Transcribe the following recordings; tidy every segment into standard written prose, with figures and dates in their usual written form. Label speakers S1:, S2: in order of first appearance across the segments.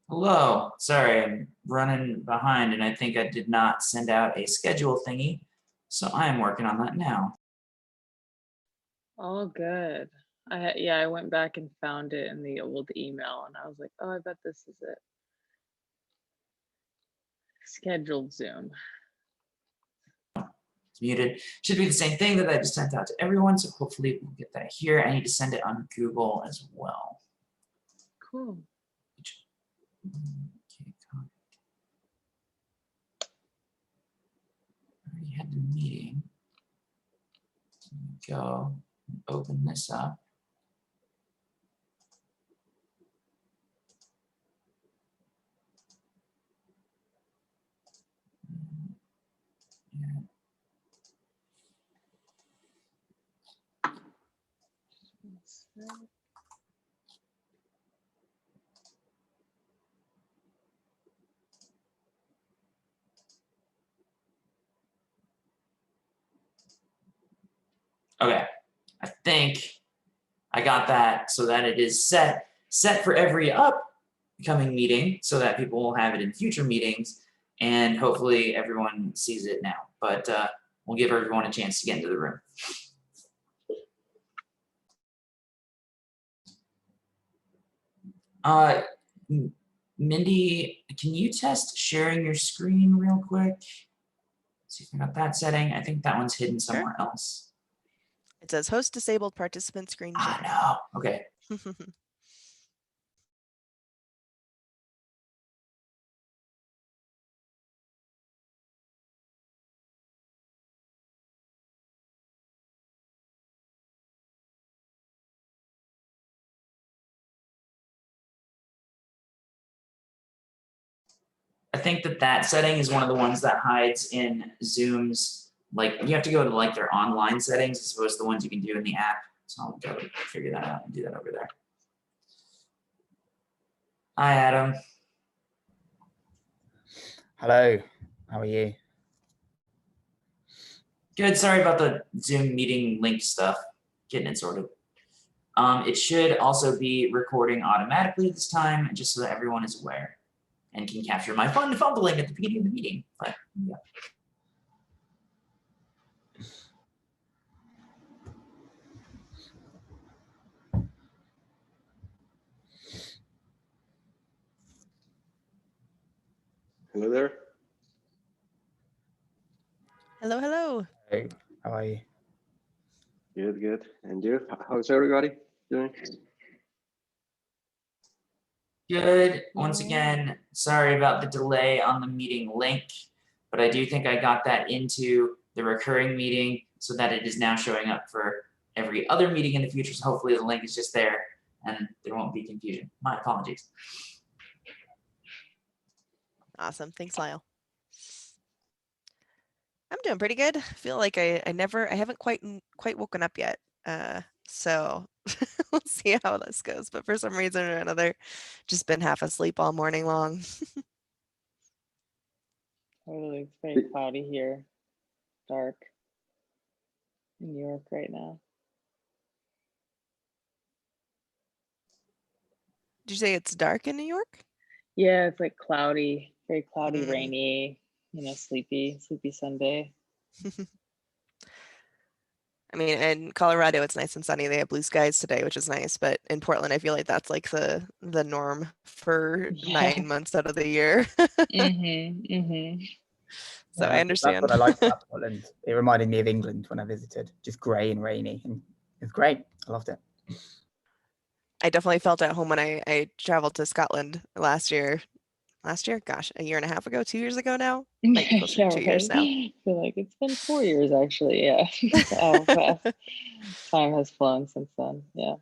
S1: Hello, sorry, I'm running behind and I think I did not send out a schedule thingy, so I am working on that now.
S2: All good. I went back and found it in the old email and I was like, oh, I bet this is it. Scheduled Zoom.
S1: It's muted. Should be the same thing that I just sent out to everyone, so hopefully we'll get that here. I need to send it on Google as well.
S2: Cool.
S1: Okay, I already had the meeting. Go open this up. Yeah. Okay, I think I got that so that it is set for every upcoming meeting so that people will have it in future meetings, and hopefully everyone sees it now. But we'll give everyone a chance to get into the room. Mindy, can you test sharing your screen real quick? See if I got that setting. I think that one's hidden somewhere else.
S3: It says host disabled participant screen share.
S1: Ah, no. Okay. I think that setting is one of the ones that hides in Zoom's, like you have to go to like their online settings as opposed to the ones you can do in the app. So I'll go figure that out and do that over there. Hi, Adam.
S4: Hello, how are you?
S1: Good, sorry about the Zoom meeting link stuff, getting it sorted. It should also be recording automatically this time, just so that everyone is aware and can capture my fun fumbling at the beginning of the meeting. But yeah.
S5: Hello there.
S3: Hello, hello.
S4: Hey, how are you?
S5: Good, good. And you? How's everybody doing?
S1: Good. Once again, sorry about the delay on the meeting link, but I do think I got that into the recurring meeting so that it is now showing up for every other meeting in the future. So hopefully the link is just there and there won't be confusion. My apologies.
S3: Awesome. Thanks, Lyle. I'm doing pretty good. I feel like I haven't quite woken up yet. So we'll see how this goes. But for some reason or another, just been half asleep all morning long.
S2: Totally. It's very cloudy here. Dark in New York right now.
S3: Did you say it's dark in New York?
S2: Yeah, it's like cloudy, very cloudy, rainy, sleepy Sunday.
S3: I mean, in Colorado, it's nice and sunny. They have blue skies today, which is nice. But in Portland, I feel like that's like the norm for 9 months out of the year. So
S4: Yeah,
S3: I understand.
S4: That's what I liked about Portland. It reminded me of England when I visited, just grey and rainy, and it's great. I loved it.
S3: I definitely felt at home when I traveled to Scotland last year. Gosh, a year and a half ago, 2 years ago now. Might be closer to 2 years now.
S2: I feel like it's been 4 years actually. Yeah. Oh, fast. Time has flown since then. Yeah.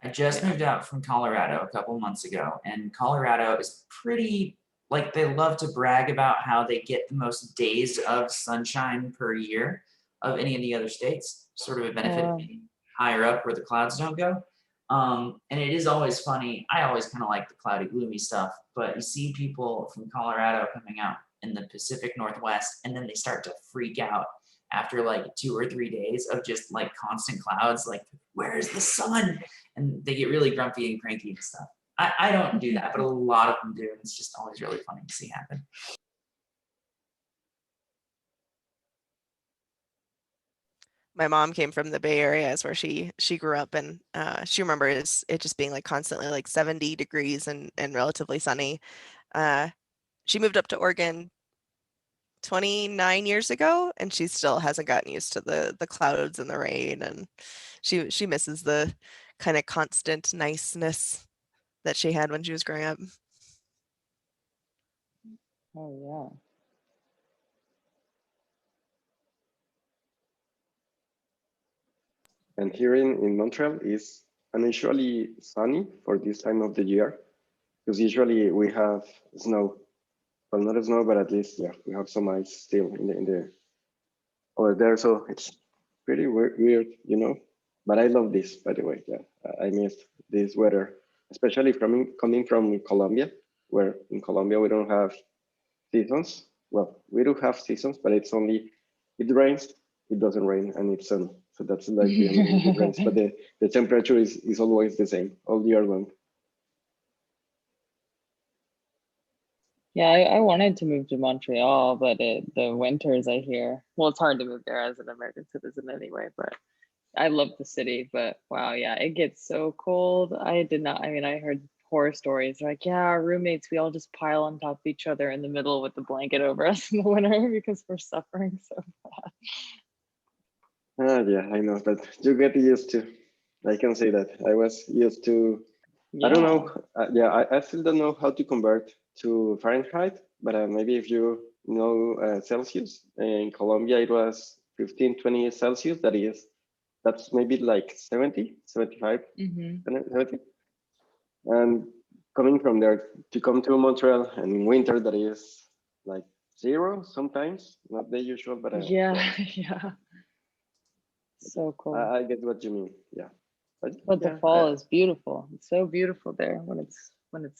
S1: I just moved out from Colorado a couple months ago, and Colorado is pretty, like, they love to brag about how they get the most days of sunshine per year of any of the other states, sort of a benefit of being higher up where the clouds don't go. And it is always funny. I always kind of like the cloudy, gloomy stuff, but you see people from Colorado coming out in the Pacific Northwest, and then they start to freak out after like 2 or 3 days of just like constant clouds, like, where's the sun? And they get really grumpy and cranky and stuff. I don't do that, but a lot of them do. And it's just always really funny to see happen.
S3: My mom came from the Bay Area, is where she grew up, and she remembers it just being like constantly like 70 degrees and relatively sunny. She moved up to Oregon 29 years ago, and she still hasn't gotten used to the clouds and the rain, and she misses the kind of constant niceness that she had when she was growing up.
S2: Oh
S5: And here in Montreal is unusually sunny for this time of the year, because usually we have snow. Well, not snow, but at least, yeah, we have some ice still in the over there. So it's pretty weird, you know. But I love this, by the way. Yeah, I miss this weather, especially coming from Colombia, where in Colombia we don't have seasons. Well, we do have seasons, but it's only it rains, it doesn't rain, and it's sun. So that's like the only difference. But the temperature is always the same all year long.
S2: yeah. I wanted to move to Montreal, but the winters I hear. Well, it's hard to move there as an American citizen anyway. But I love the city. But wow, yeah, it gets so cold. I did not. I mean, I heard horror stories like, yeah, our roommates, we all just pile on top of each other in the middle with the blanket over us in the winter because we're suffering so bad.
S5: Yeah, I know, but you get used to. I can say that I was used to.
S2: Yeah.
S5: I don't know. Yeah, I still don't know how to convert to Fahrenheit, but maybe if you know Celsius, in Colombia it was 15, 20 Celsius. That's maybe like 70, 75,
S2: Mm-hmm.
S5: 70. And coming from there to come to Montreal and in winter, that is like 0 sometimes, not the usual, but
S2: Yeah, yeah. So cool.
S5: I get what you mean. Yeah.
S2: But
S5: yeah,
S2: the fall is beautiful. It's so beautiful there when it's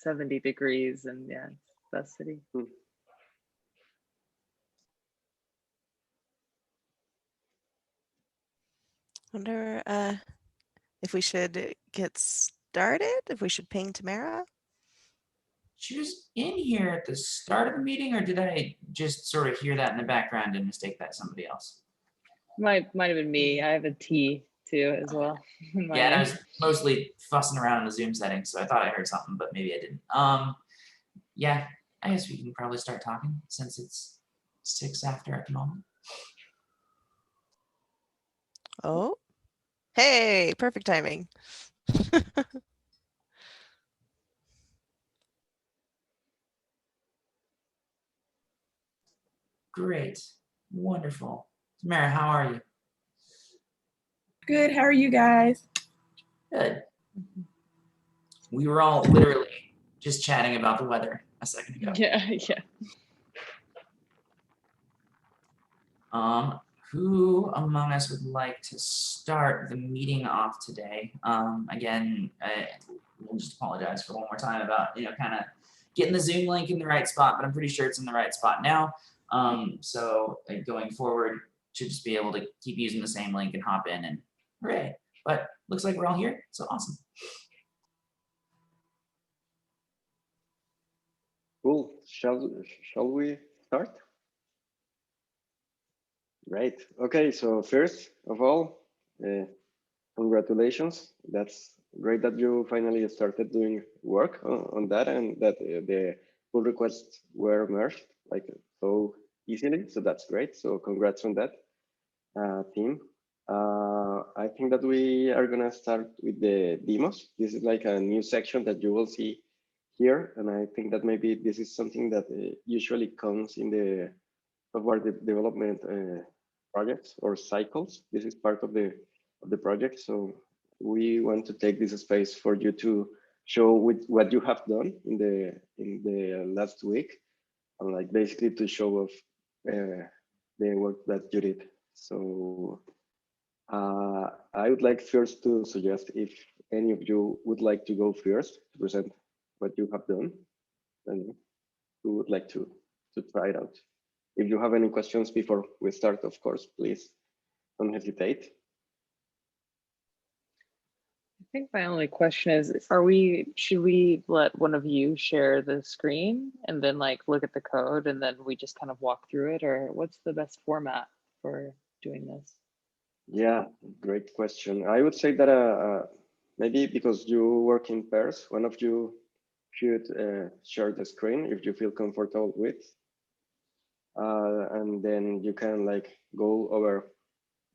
S2: 70 degrees, and yeah, it's the best city.
S3: Wonder if we should get started, if we should ping Tamara.
S1: She was in here at the start of the meeting, or did I just sort of hear that in the background and mistake that somebody else?
S2: Might have been me. I have a T too as well. in my
S1: Yeah, and I
S2: name.
S1: was mostly fussing around in the Zoom settings, so I thought I heard something, but maybe I didn't. Yeah, I guess we can probably start talking since it's 6 after at the moment.
S3: Oh, hey, perfect timing.
S1: Great, wonderful. Tamara, how are you?
S6: Good. How are you guys?
S1: Good. We were all literally just chatting about the weather a second ago.
S2: Yeah, yeah.
S1: Who among us would like to start the meeting off today? Again, we'll just apologize for one more time about, kind of getting the Zoom link in the right spot, but I'm pretty sure it's in the right spot now. So going forward, should just be able to keep using the same link and hop in and hooray. But looks like we're all here, so awesome.
S5: Cool. Shall we start? Great. Okay. So first of all, congratulations. That's great that you finally started doing work on that, and that the pull requests were merged like so easily. So that's great. So congrats on that, team. I think that we are gonna start with the demos. This is like a new section that you will see here, and I think that maybe this is something that usually comes in the software development projects or cycles. This is part of the project, so we want to take this space for you to show what you have done in the last week, and like basically to show off the work that you did. So I would like first to suggest if any of you would like to go first to present what you have done, and who would like to try it out. If you have any questions before we start, of course, please don't hesitate.
S2: think my only question is, should we let one of you share the screen and then like look at the code and then we just kind of walk through it, or what's the best format for doing this?
S5: Yeah, great question. I would say that maybe because you work in pairs, one of you should share the screen if you feel comfortable with. And then you can like go over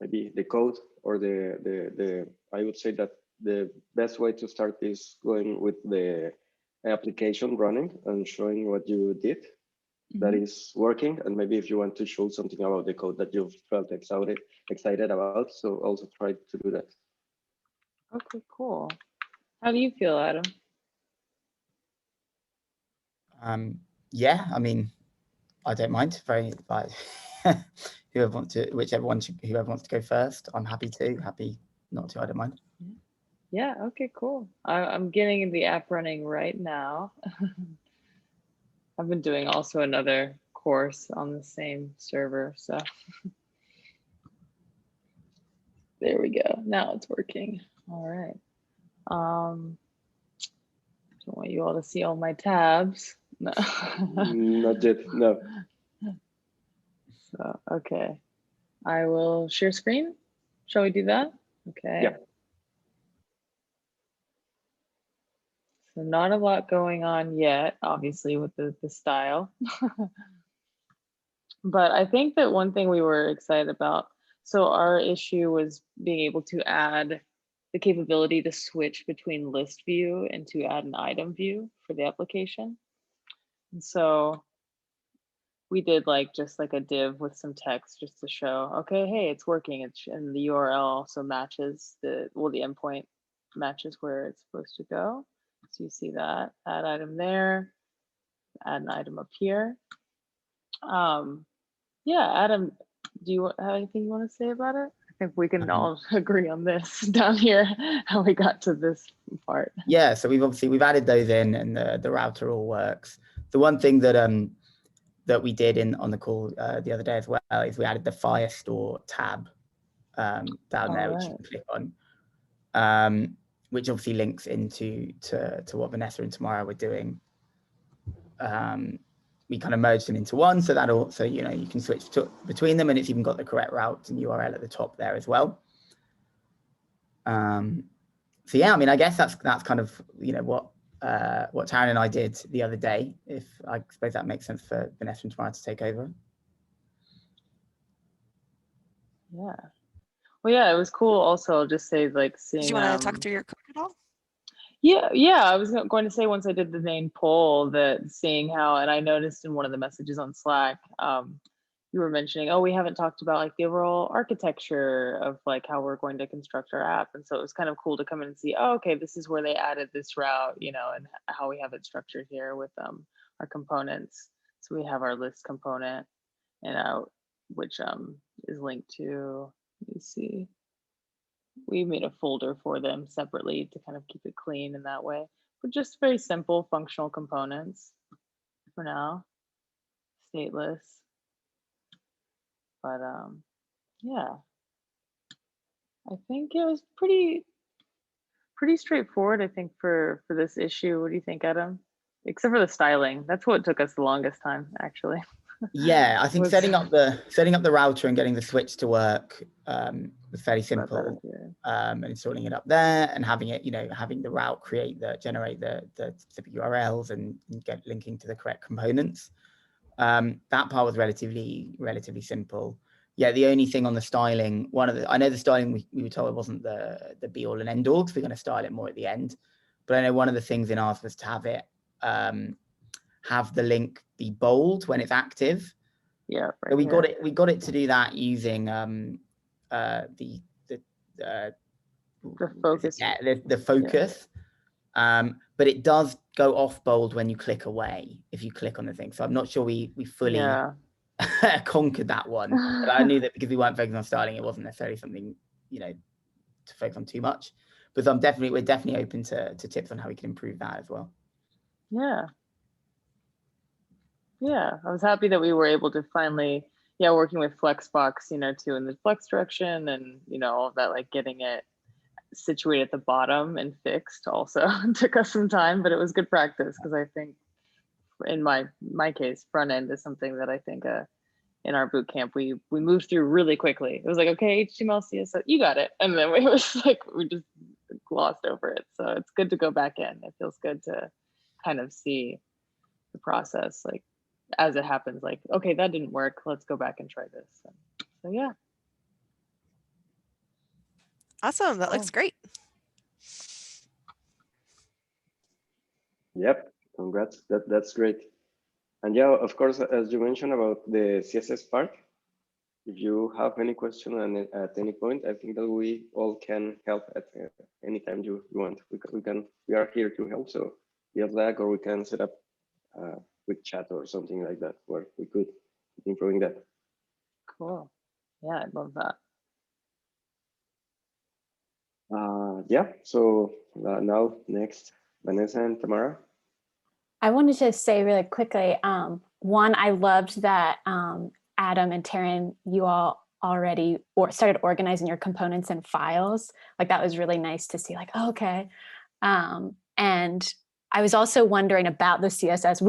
S5: maybe the code or the I would say that the best way to start is going with the application running and showing what you did that is working. And maybe if you want to show something about the code that you felt excited about, so also try to do that.
S2: Okay, cool. How do you feel, Adam?
S4: Yeah, I mean, I don't mind. Very like whoever wants to go first. I'm happy not to. I don't mind.
S2: Yeah. Okay. Cool. I'm getting the app running right now. I've been doing also another course on the same server, so there we go. Now it's working. All right. Don't want you all to see all my tabs. No.
S5: Not yet. No.
S2: So, okay. I will share screen. Shall we do that? Okay.
S5: Yeah.
S2: So not a lot going on yet, obviously, with the style. But I think that one thing we were excited about, so our issue was being able to add the capability to switch between list view and to add an item view for the application. And so we did like just like a div with some text just to show, okay, hey, it's working. And the URL also matches the endpoint matches where it's supposed to go. So you see that, add item there, add an item up here. Yeah, Adam, do you have anything you want to say about it? I think we can all agree on this down here, how we got to this part.
S4: Yeah, so we've added those in, and the router all works. The one thing that that we did on the call the other day as well is we added the Firestore tab down there, which you can click on, which obviously links into what Vanessa and Tamara were doing. We kind of merged them into one, so that also, you know, you can switch between them, and it's even got the correct route and URL at the top there as well. So yeah, I mean, I guess that's kind of, you know, what Taryn and I did the other day. If I suppose that makes sense for Vanessa and Tamara to take over.
S2: Yeah. Well, yeah, it was cool. Also, I'll just say, like, seeing.
S3: Did you want to talk through your code at all?
S2: Yeah. I was going to say, once I did the main poll, that seeing how, and I noticed in one of the messages on Slack, you were mentioning, oh, we haven't talked about like the overall architecture of like how we're going to construct our app. And so it was kind of cool to come in and see, oh, okay, this is where they added this route, you know, and how we have it structured here with our components. So we have our list component and which is linked to, let me see. We made a folder for them separately to kind of keep it clean in that way, but just very simple functional components for now, stateless. But yeah, I think it was pretty straightforward, I think, for this issue. What do you think, Adam? Except for the styling, that's what took us the longest time, actually.
S4: Yeah, I think setting up the router and getting the switch to work was fairly simple. And installing it up there and having it, you know, having the route generate the specific URLs and get linking to the correct components. That part was relatively simple. Yeah, the only thing on the styling, I know the styling we were told wasn't the be all and end all, because we're going to style it more at the end. But I know one of the things in ours was to have it have the link be bold when it's active.
S2: Yeah, right.
S4: So we got it to do that using the
S2: focus.
S4: Yeah, the focus. Yeah. But it does go off bold when you click away, if you click on the thing. So I'm not sure we fully conquered that one. But I knew that because we weren't focusing on styling, it wasn't necessarily something, you know, to focus on too much. But we're definitely open to tips on how we can improve that as well.
S2: Yeah, I was happy that we were able to finally, working with Flexbox, you know, too, in the flex direction and, you know, all of that, like getting it situate at the bottom and fixed also took us some time, but it was good practice because I think in my case, front end is something that I think in our boot camp we moved through really quickly. It was like, okay, HTML, CSS, you got it, and then it was like we just glossed over it. So it's good to go back in. It feels good to kind of see the process like as it happens. Like, okay, that didn't work. Let's go back and try this. So yeah.
S3: Awesome. That looks great.
S5: Yep, congrats. That's great. And yeah, of course, as you mentioned about the CSS part, if you have any question at any point, I think that we all can help at any time you want. We are here to help. So we have that, or we can set up a quick chat or something like that, where we could keep improving that.
S2: Cool. Yeah, I love that.
S5: Yeah. So now next, Vanessa and Tamara.
S6: I wanted to say really quickly, one, I loved that Adam and Taryn, you all already started organizing your components and files. Like that was really nice to see, like, oh, okay. And I was also wondering about the CSS.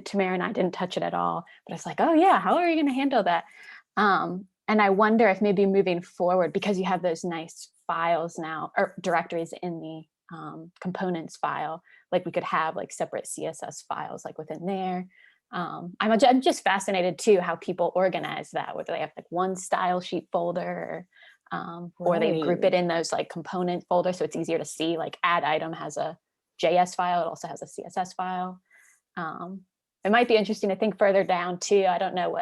S6: Tamara and I didn't touch it at all, but it's like, oh yeah, how are you going to handle that? And I wonder if maybe moving forward, because you have those nice files now, or directories in the components file, like we could have like separate CSS files like within there. I'm just fascinated too how people organize that, whether they have like one style sheet folder or they group it in those like component folders so it's easier to see. Like add item has a JS file, it also has a CSS file. It might be interesting to think further down too. I don't know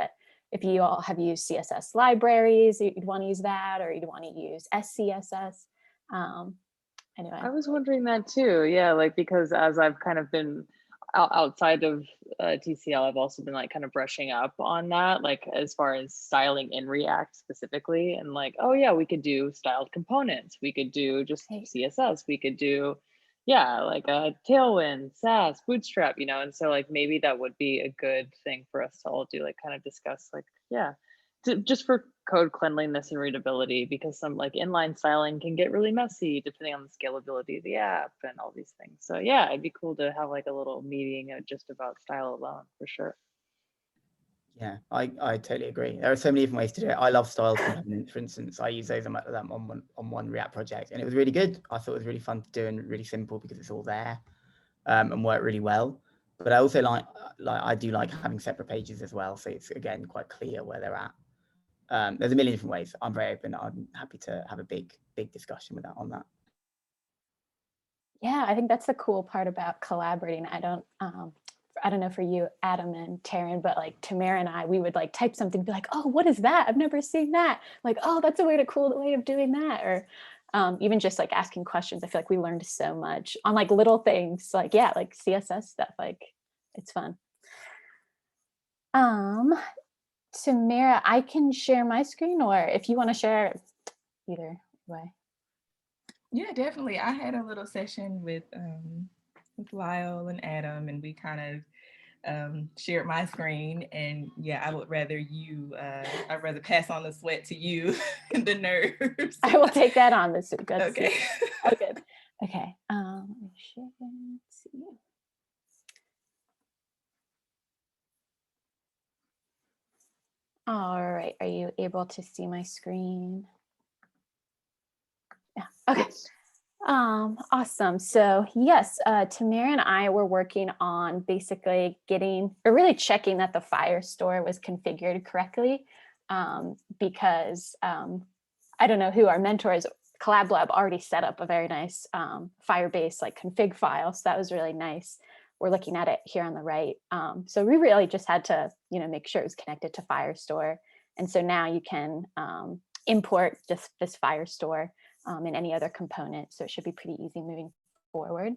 S6: if you all have used CSS libraries, you'd want to use that, or you'd want to use SCSS. Anyway.
S2: I was wondering that too. Yeah, like because as I've kind of been outside of TCL, I've also been like kind of brushing up on that, like as far as styling in React specifically, and like, oh yeah, we could do styled components. We could do just CSS. We could do, yeah, like a Tailwind, Sass, Bootstrap, you know. And so like maybe that would be a good thing for us to all do, like kind of discuss, like, yeah, just for code cleanliness and readability, because some like inline styling can get really messy depending on the scalability of the app and all these things. So yeah, it'd be cool to have like a little meeting just about style alone for sure.
S4: Yeah, I totally agree. There are so many different ways to do it. I love style components, for instance. I use those on one React project, and it was really good. I thought it was really fun to do and really simple because it's all there and work really well. But I also I do like having separate pages as well, so it's again quite clear where they're at. There's a million different ways. I'm very open. I'm happy to have a big discussion with on that.
S6: Yeah, I think that's the cool part about collaborating. I don't know for you, Adam and Taryn, but like Tamara and I, we would like type something, be like, oh, what is that? I've never seen that. Like, oh, that's a cool way of doing that. Or even just like asking questions. I feel like we learned so much on like little things, like, yeah, like CSS stuff, like it's fun. Tamara, I can share my screen, or if you want to share, either way.
S7: Yeah, definitely. I had a little session with Lyle and Adam, and we kind of shared my screen. And yeah, I would rather I'd rather pass on the sweat to you and the nerves.
S6: I will take that on this week.
S7: Okay.
S6: Oh, good. Okay. Let me share. Let's see. All right, are you able to see my screen? Yeah, okay. Awesome. So yes, Tamara and I were working on basically really checking that the Firestore was configured correctly, because I don't know who our mentors, Collab Lab already set up a very nice Firebase like config file. So that was really nice. We're looking at it here on the right. So we really just had to, make sure it was connected to Firestore. And so now you can import this Firestore in any other component. So it should be pretty easy moving forward.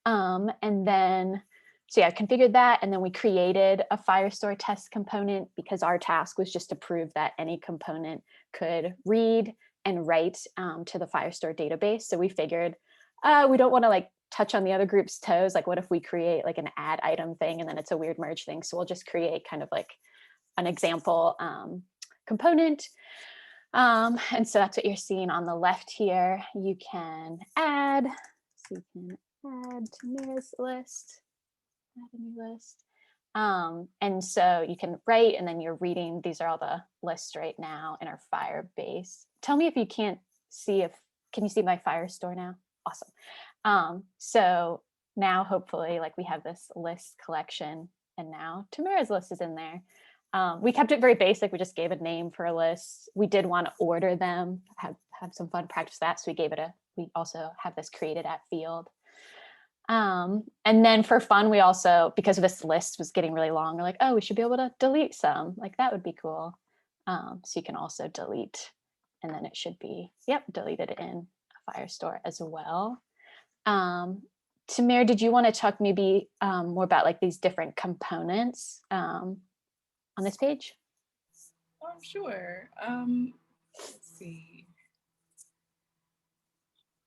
S6: And then, so yeah, I configured that. And then we created a Firestore test component because our task was just to prove that any component could read and write to the Firestore database. So we figured we don't want to like touch on the other group's toes. Like what if we create like an add item thing and then it's a weird merge thing. So we'll just create kind of like an example component. And so that's what you're seeing on the left here. You can add, so you can add Tamira's list, add a new list. And so you can write, and then you're reading. These are all the lists right now in our Firebase. Tell me if you can't see, can you see my Firestore now? Awesome. So now hopefully like we have this list collection, and now Tamira's list is in there. We kept it very basic. We just gave a name for a list. We did want to order them, have some fun, practice that. So we also have this created at field. And then for fun, we also, because this list was getting really long, we're like, oh, we should be able to delete some. Like that would be cool. So you can also delete, and then it should be, deleted in a Firestore as well. Tamir, did you want to talk maybe more about like these different components on this page?
S7: Sure. Let's see.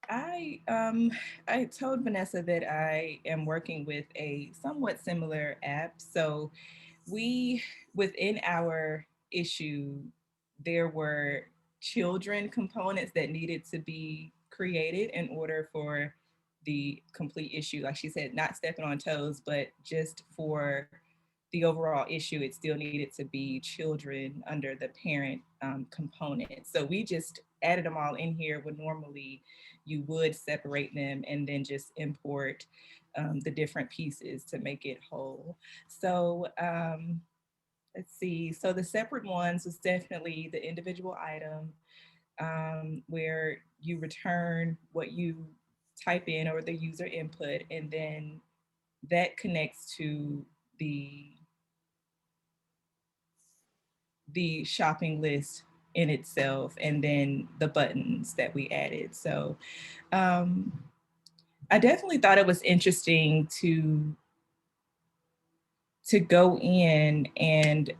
S7: I told Vanessa that I am working with a somewhat similar app. So within our issue, there were children components that needed to be created in order for the complete issue. Like she said, not stepping on toes, but just for the overall issue, it still needed to be children under the parent component. So we just added them all in here when normally you would separate them and then just import the different pieces to make it whole. So let's see. So the separate ones was definitely the individual item where you return what you type in or the user input, and then that connects to the shopping list in itself, and then the buttons that we added. So I definitely thought it was interesting to go in and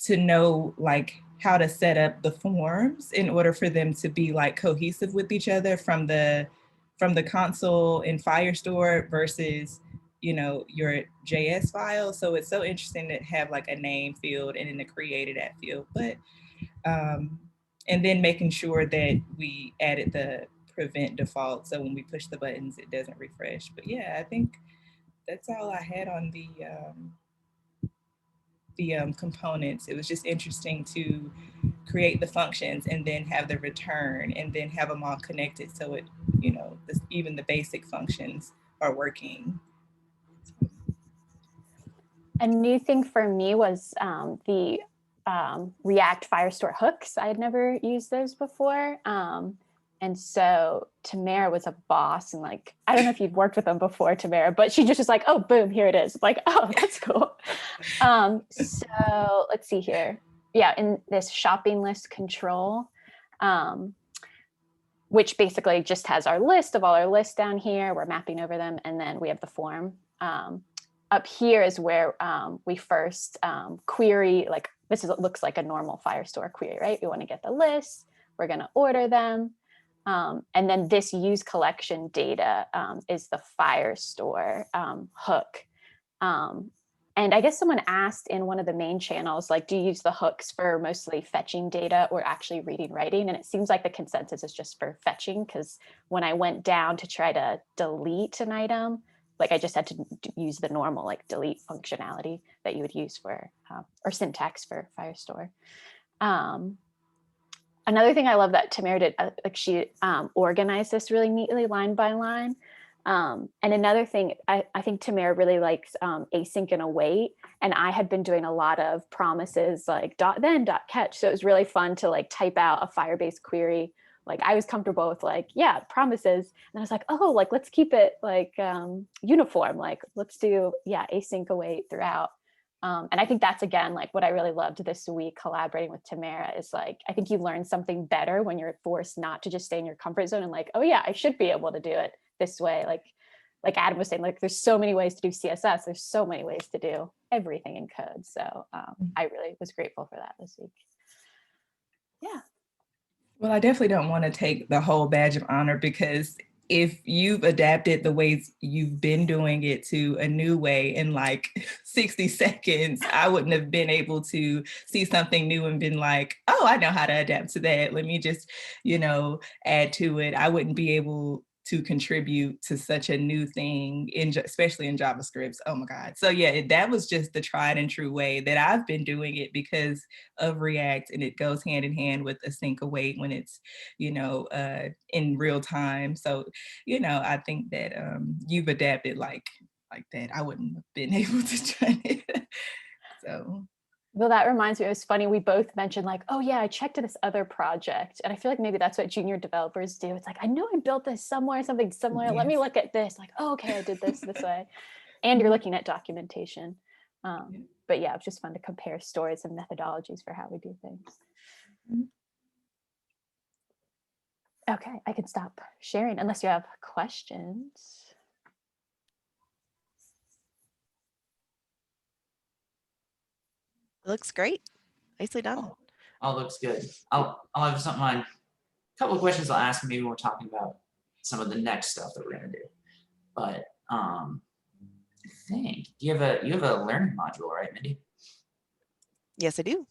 S7: to know like how to set up the forms in order for them to be like cohesive with each other from the console in Firestore versus, you know, your JS file. So it's so interesting to have like a name field and then the created at field, but and then making sure that we added the prevent default, so when we push the buttons it doesn't refresh. But yeah, I think that's all I had on the components. It was just interesting to create the functions and then have the return and then have them all connected, so it, you know, even the basic functions are working.
S6: A new thing for me was the React Firestore hooks. I had never used those before. And so Tamara was a boss, and like, I don't know if you've worked with them before, Tamara, but she just was like, oh, boom, here it is. Like, oh, that's cool. So let's see here. Yeah, in this shopping list control, which basically just has our list of all our lists down here. We're mapping over them, and then we have the form. Up here is where we first query, like looks like a normal Firestore query, right? We want to get the list, we're going to order them. And then this use collection data is the Firestore hook. And I guess someone asked in one of the main channels, like, do you use the hooks for mostly fetching data or actually reading, writing? And it seems like the consensus is just for fetching, because when I went down to try to delete an item, like I just had to use the normal like delete functionality that you would use for, or syntax for Firestore. Another thing I love that Tamara did, like she organized this really neatly line by line. And another thing, I think Tamara really likes async and await. And I had been doing a lot of promises like .then .catch. So it was really fun to like type out a Firebase query. Like I was comfortable with like, yeah, promises. And I was like, oh, like, let's keep it like uniform. Like, let's do, yeah, async await throughout. And I think that's, again, like what I really loved this week collaborating with Tamara is like, I think you learn something better when you're forced not to just stay in your comfort zone and like, oh yeah, I should be able to do it this way. Like Adam was saying, like there's so many ways to do CSS. There's so many ways to do everything in code. So I really was grateful for that this week. Yeah.
S7: Well, I definitely don't want to take the whole badge of honor because if you've adapted the ways you've been doing it to a new way in like 60 seconds, I wouldn't have been able to see something new and been like, oh, I know how to adapt to that. Let me just, you know, add to it. I wouldn't be able to contribute to such a new thing, especially in JavaScript. Oh my God. So yeah, that was just the tried and true way that I've been doing it because of React, and it goes hand in hand with async await when it's, you know, in real time. So, you know, I think that you've adapted like that. I wouldn't have been able to try it. So.
S6: Well, that reminds me, it was funny. We both mentioned like, oh yeah, I checked this other project. And I feel like maybe that's what junior developers do. It's like, I know I built this somewhere, something similar.
S7: Yes.
S6: Let me look at this. Like, oh, okay, I did this way. And you're looking at documentation. But yeah, it's just fun to compare stories and methodologies for how we do things. Okay, I can stop sharing unless you have questions.
S3: It looks great. Nicely done.
S1: All looks good. I'll have something on. A couple of questions I'll ask maybe when we're talking about some of the next stuff that we're gonna do. But I think you have a learning module, right, Mindy?
S3: Yes, I do.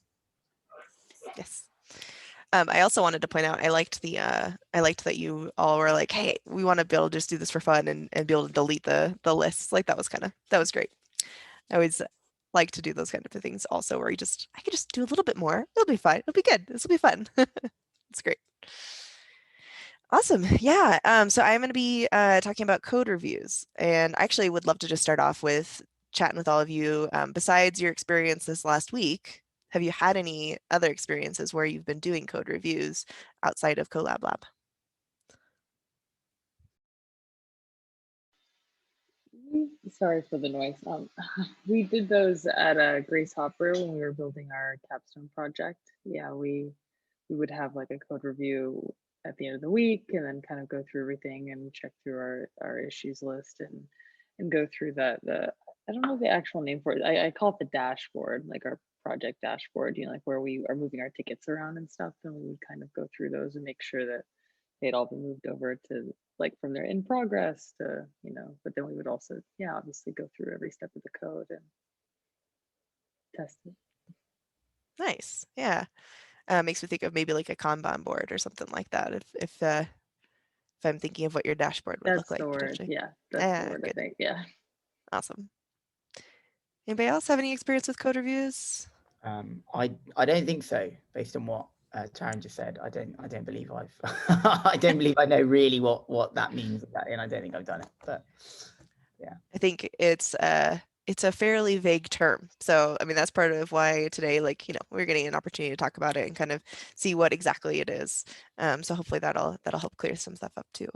S3: Yes. I also wanted to point out, I liked that you all were like, hey, we want to be able to just do this for fun and be able to delete the lists. Like that was great. I always like to do those kind of things also where I could just do a little bit more. It'll be fine. It'll be good. This will be fun. It's great. Awesome. Yeah. So I'm going to be talking about code reviews, and I actually would love to just start off with chatting with all of you. Besides your experience this last week, have you had any other experiences where you've been doing code reviews outside of Collab Lab?
S2: Sorry for the noise. We did those at Grace Hopper when we were building our capstone project. Yeah, we would have like a code review at the end of the week, and then kind of go through everything and check through our issues list and go through the I don't know the actual name for it. I call it the dashboard, like our project dashboard. You know, like where we are moving our tickets around and stuff. And we would kind of go through those and make sure that they'd all been moved over to like from their in progress to, you know, but then we would also, yeah, obviously go through every step of the code and test it.
S3: Nice. Yeah. Makes me think of maybe like a Kanban board or something like that. If I'm thinking of what your dashboard would look
S2: That's
S3: like.
S2: the word. Yeah, that's the word, I think. Yeah.
S3: Awesome. Anybody else have any experience with code reviews?
S4: I don't think so, based on what Taryn just said. I don't believe I've I don't believe I know really what that means exactly, and I don't think I've done it. But yeah,
S3: I think it's a fairly vague term. So I mean that's part of why today, like, you know, we're getting an opportunity to talk about it and kind of see what exactly it is. So hopefully that'll help clear some stuff up too.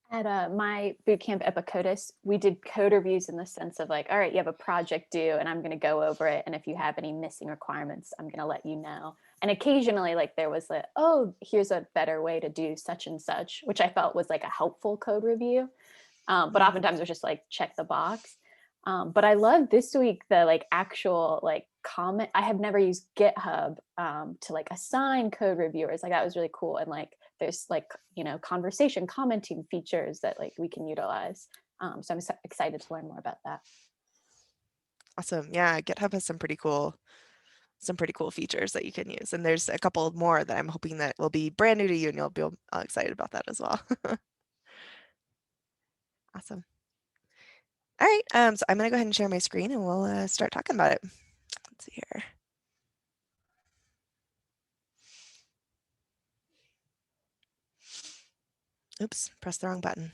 S6: At my bootcamp Epicodus, we did code reviews in the sense of like, all right, you have a project due and I'm going to go over it. And if you have any missing requirements, I'm going to let you know. And occasionally like there was like, oh, here's a better way to do such and such, which I felt was like a helpful code review. But oftentimes it was just like, check the box. But I love this week, the like actual like comment. I have never used GitHub to like assign code reviewers. Like that was really cool. And like, there's like, you know, conversation commenting features that like we can utilize. So I'm excited to learn more about that.
S3: Awesome. Yeah, GitHub has some pretty cool features that you can use. And there's a couple more that I'm hoping that will be brand new to you and you'll be excited about that as well. Awesome. All right, so I'm gonna go ahead and share my screen and we'll start talking about it. Let's see here. Oops, pressed the wrong button.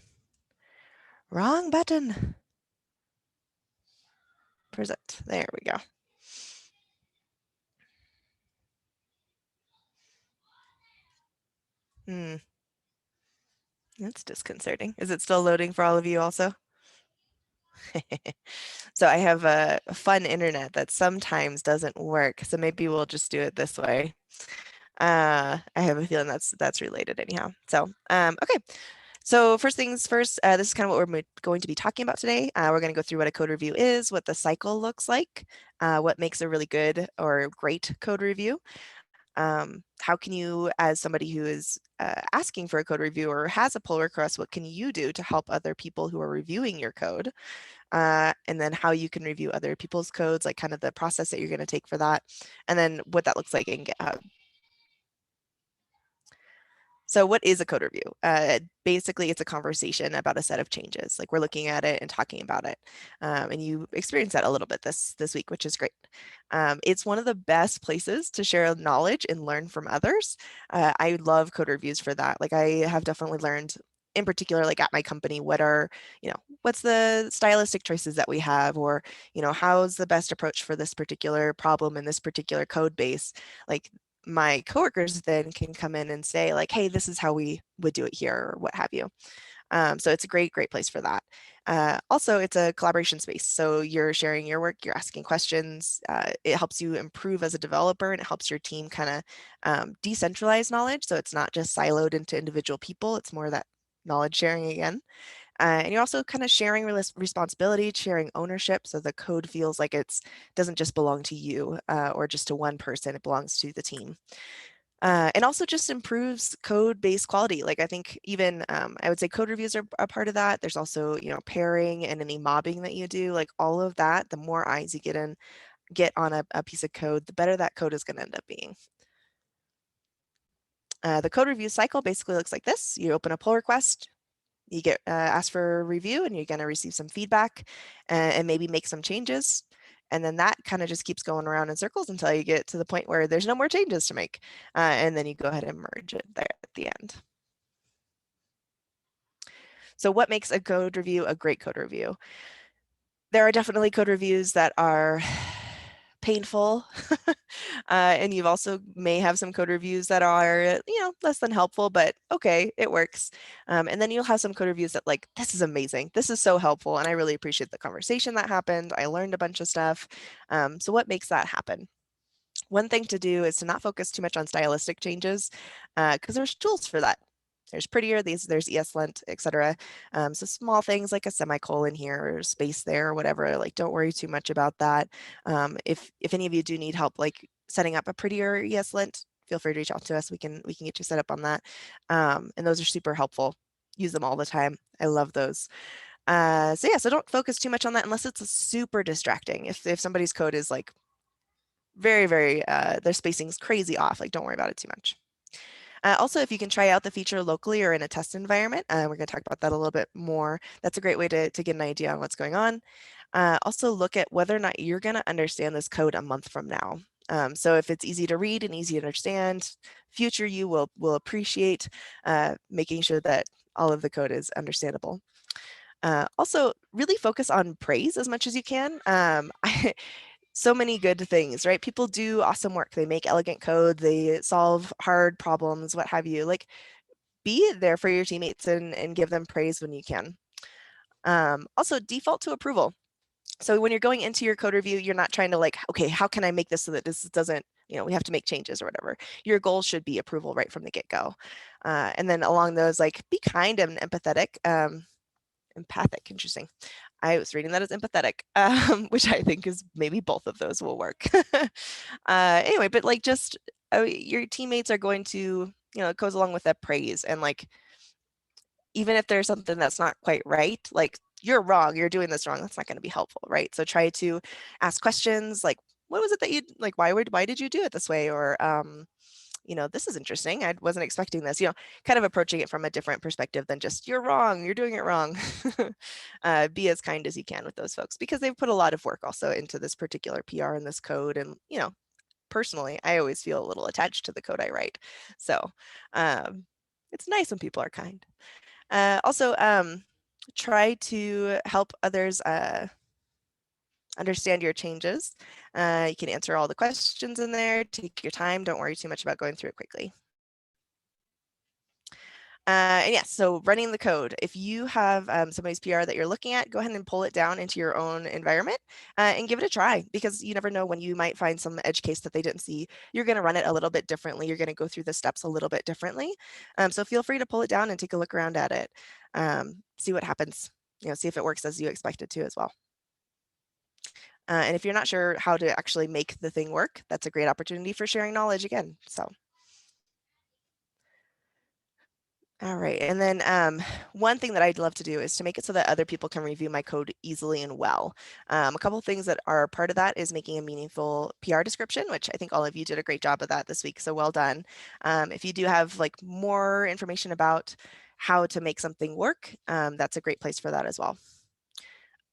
S3: Wrong button. Present. There we go. That's disconcerting. Is it still loading for all of you also? So I have a fun internet that sometimes doesn't work. So maybe we'll just do it this way. I have a feeling that's related anyhow. So, okay. So first things first, this is kind of what we're going to be talking about today. We're going to go through what a code review is, what the cycle looks like, what makes a really good or great code review. How can you, as somebody who is asking for a code review or has a pull request, what can you do to help other people who are reviewing your code? And then how you can review other people's codes, like kind of the process that you're going to take for that, and then what that looks like in GitHub. So what is a code review? Basically, it's a conversation about a set of changes. Like we're looking at it and talking about it. And you experienced that a little bit this week, which is great. It's one of the best places to share knowledge and learn from others. I love code reviews for that. Like I have definitely learned in particular, like at my company, what's the stylistic choices that we have, or, how's the best approach for this particular problem in this particular code base? Like my coworkers then can come in and say like, hey, this is how we would do it here, or what have you. So it's a great place for that. Also, it's a collaboration space. So you're sharing your work, you're asking questions. It helps you improve as a developer, and it helps your team kind of decentralize knowledge. So it's not just siloed into individual people. It's more that knowledge sharing again. And you're also kind of sharing responsibility, sharing ownership. So the code feels like it doesn't just belong to you or just to one person, it belongs to the team. And also just improves code-based quality. Like I think even I would say code reviews are a part of that. There's also, pairing and any mobbing that you do, like all of that. The more eyes you get on a piece of code, the better that code is going to end up being. The code review cycle basically looks like this. You open a pull request, you get asked for a review, and you're going to receive some feedback and maybe make some changes. And then that kind of just keeps going around in circles until you get to the point where there's no more changes to make. And then you go ahead and merge it there at the end. So what makes a code review a great code review? There are definitely code reviews that are painful. And you've also may have some code reviews that are, less than helpful, but okay, it works. And then you'll have some code reviews that like, this is amazing. This is so helpful. And I really appreciate the conversation that happened. I learned a bunch of stuff. So what makes that happen? One thing to do is to not focus too much on stylistic changes because there's tools for that. There's prettier, there's ESLint, etc. So small things like a semicolon here or space there or whatever, like don't worry too much about that. If any of you do need help like setting up a prettier ESLint, feel free to reach out to us. We can get you set up on that. And those are super helpful. Use them all the time. I love those. So don't focus too much on that unless it's super distracting. If somebody's code is like very, their spacing's crazy off, like don't worry about it too much. Also, if you can try out the feature locally or in a test environment, we're going to talk about that a little bit more. That's a great way to get an idea on what's going on. Also look at whether or not you're going to understand this code a month from now. So if it's easy to read and easy to understand, future you will appreciate making sure that all of the code is understandable. Also, really focus on praise as much as you can. So many good things, right? People do awesome work. They make elegant code, they solve hard problems, what have you. Like, be there for your teammates and give them praise when you can. Also, default to approval. So when you're going into your code review, you're not trying to like, okay, how can I make this so that this doesn't, we have to make changes or whatever. Your goal should be approval right from the get-go. And then along those, like, be kind and empathetic. Empathic, interesting. I was reading that as empathetic, which I think is maybe both of those will work. Anyway, but like just your teammates are going to, it goes along with that praise. And like, even if there's something that's not quite right, like you're wrong, you're doing this wrong, that's not going to be helpful, right? So try to ask questions like, what was it that you, like, why did you do it this way? Or, this is interesting. I wasn't expecting this, kind of approaching it from a different perspective than just, you're wrong, you're doing it wrong. Be as kind as you can with those folks because they've put a lot of work also into this particular PR and this code. And, personally, I always feel a little attached to the code I write. So it's nice when people are kind. Also, try to help others understand your changes. You can answer all the questions in there, take your time, don't worry too much about going through it quickly. And yes, so running the code. If you have somebody's PR that you're looking at, go ahead and pull it down into your own environment and give it a try because you never know when you might find some edge case that they didn't see. You're going to run it a little bit differently. You're going to go through the steps a little bit differently. So feel free to pull it down and take a look around at it. See what happens, see if it works as you expect it to as well. And if you're not sure how to actually make the thing work, that's a great opportunity for sharing knowledge again. So. All right, and then one thing that I'd love to do is to make it so that other people can review my code easily and well. A couple of things that are part of that is making a meaningful PR description, which I think all of you did a great job of that this week, so well done. If you do have like more information about how to make something work, that's a great place for that as well.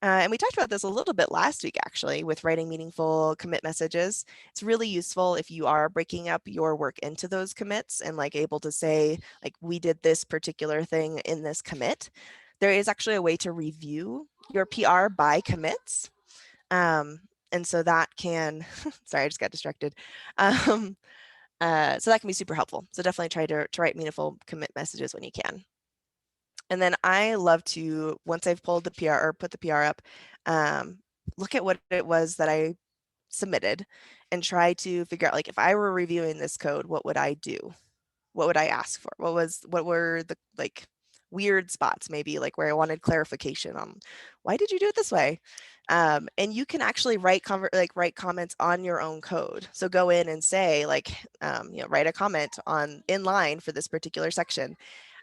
S3: And we talked about this a little bit last week, actually, with writing meaningful commit messages. It's really useful if you are breaking up your work into those commits and like able to say, like, we did this particular thing in this commit. There is actually a way to review your PR by commits. And so that can, sorry, I just got distracted. So that can be super helpful. So definitely try to write meaningful commit messages when you can. And then I love to, once I've pulled the PR or put the PR up, look at what it was that I submitted and try to figure out, like, if I were reviewing this code, what would I do? What would I ask for? What were the like weird spots, maybe like where I wanted clarification on why did you do it this way? And you can actually write comments on your own code. So go in and say like, write a comment on inline for this particular section.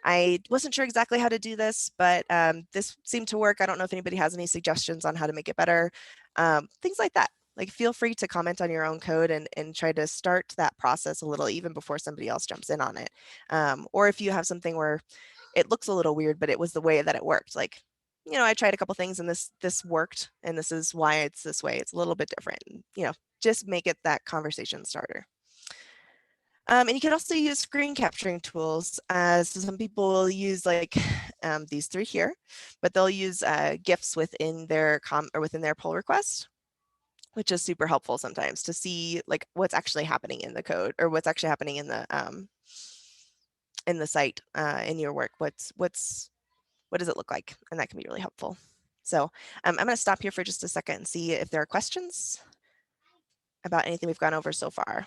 S3: I wasn't sure exactly how to do this, but this seemed to work. I don't know if anybody has any suggestions on how to make it better. Things like that. Like, feel free to comment on your own code and try to start that process a little even before somebody else jumps in on it. Or if you have something where it looks a little weird, but it was the way that it worked. Like, I tried a couple things and this worked, and this is why it's this way. It's a little bit different. Just make it that conversation starter. And you can also use screen capturing tools. So some people will use like these three here, but they'll use GIFs within their within their pull request, which is super helpful sometimes to see like what's actually happening in the code or what's actually happening in the site in your work. What does it look like? And that can be really helpful. So I'm going to stop here for just a second and see if there are questions about anything we've gone over so far.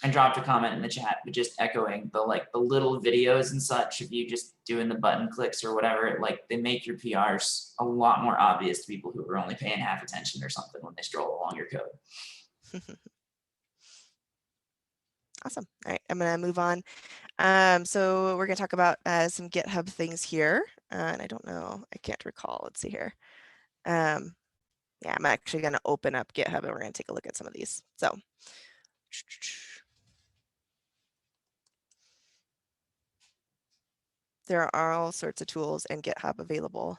S1: I dropped a comment in the chat, but just echoing the little videos and such. If you just doing the button clicks or whatever, like they make your PRs a lot more obvious to people who are only paying half attention or something when they stroll along your code.
S3: Awesome. All right, I'm going to move on. So we're going to talk about some GitHub things here. And I don't know, I can't recall. Let's see here. Yeah, I'm actually going to open up GitHub and we're going to take a look at some of these. So there are all sorts of tools in GitHub available.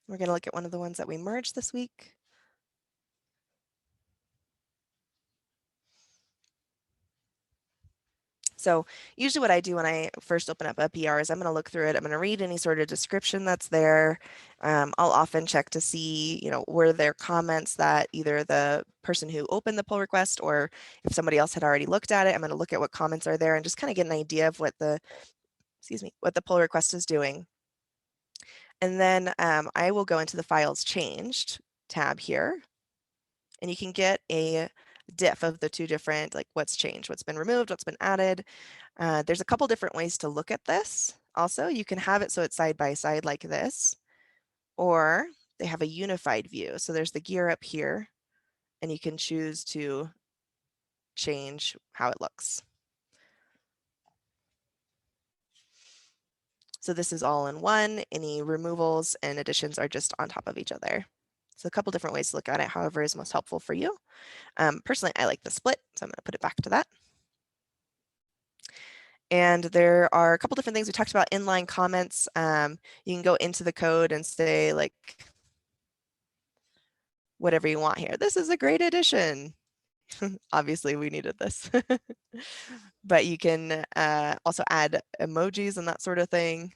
S3: We're going to look at one of the ones that we merged this week. So usually what I do when I first open up a PR is I'm going to look through it. I'm going to read any sort of description that's there. I'll often check to see, were there comments that either the person who opened the pull request or if somebody else had already looked at it, I'm going to look at what comments are there and just kind of get an idea of what the pull request is doing. And then I will go into the files changed tab here, and you can get a diff of the two different, like what's changed, what's been removed, what's been added. There's a couple different ways to look at this. Also, you can have it so it's side by side like this, or they have a unified view. So there's the gear up here, and you can choose to change how it looks. So this is all in one. Any removals and additions are just on top of each other. So a couple different ways to look at it, however is most helpful for you. Personally, I like the split, so I'm going to put it back to that. And there are a couple different things we talked about. Inline comments. You can go into the code and say like whatever you want here. This is a great addition. Obviously, we needed this. But you can also add emojis and that sort of thing.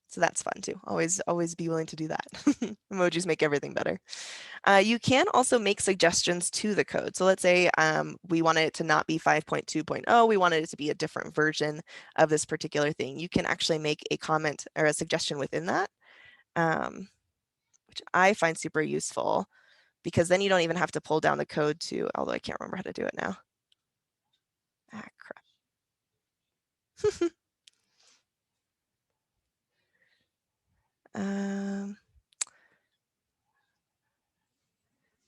S3: So that's fun too. Always be willing to do that. Emojis make everything better. You can also make suggestions to the code. So let's say we wanted it to not be 5.2.0. We wanted it to be a different version of this particular thing. You can actually make a comment or a suggestion within that, which I find super useful. because then you don't even have to pull down the code to, although I can't remember how to do it now. Ah, crap.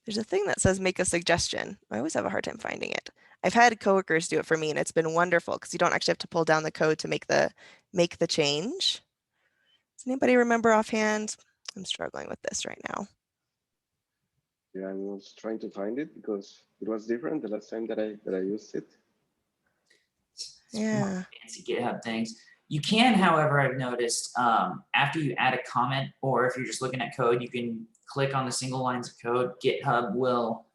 S3: There's a thing that says make a suggestion. I always have a hard time finding it. I've had coworkers do it for me and it's been wonderful because you don't actually have to pull down the code to make the change. Does anybody remember offhand? I'm struggling with this right now.
S5: Yeah, I was trying to find it because it was different the last time that I used it.
S3: Yeah.
S1: Fancy GitHub things. You can, however, I've noticed after you add a comment, or if you're just looking at code, you can click on the single lines of code. GitHub will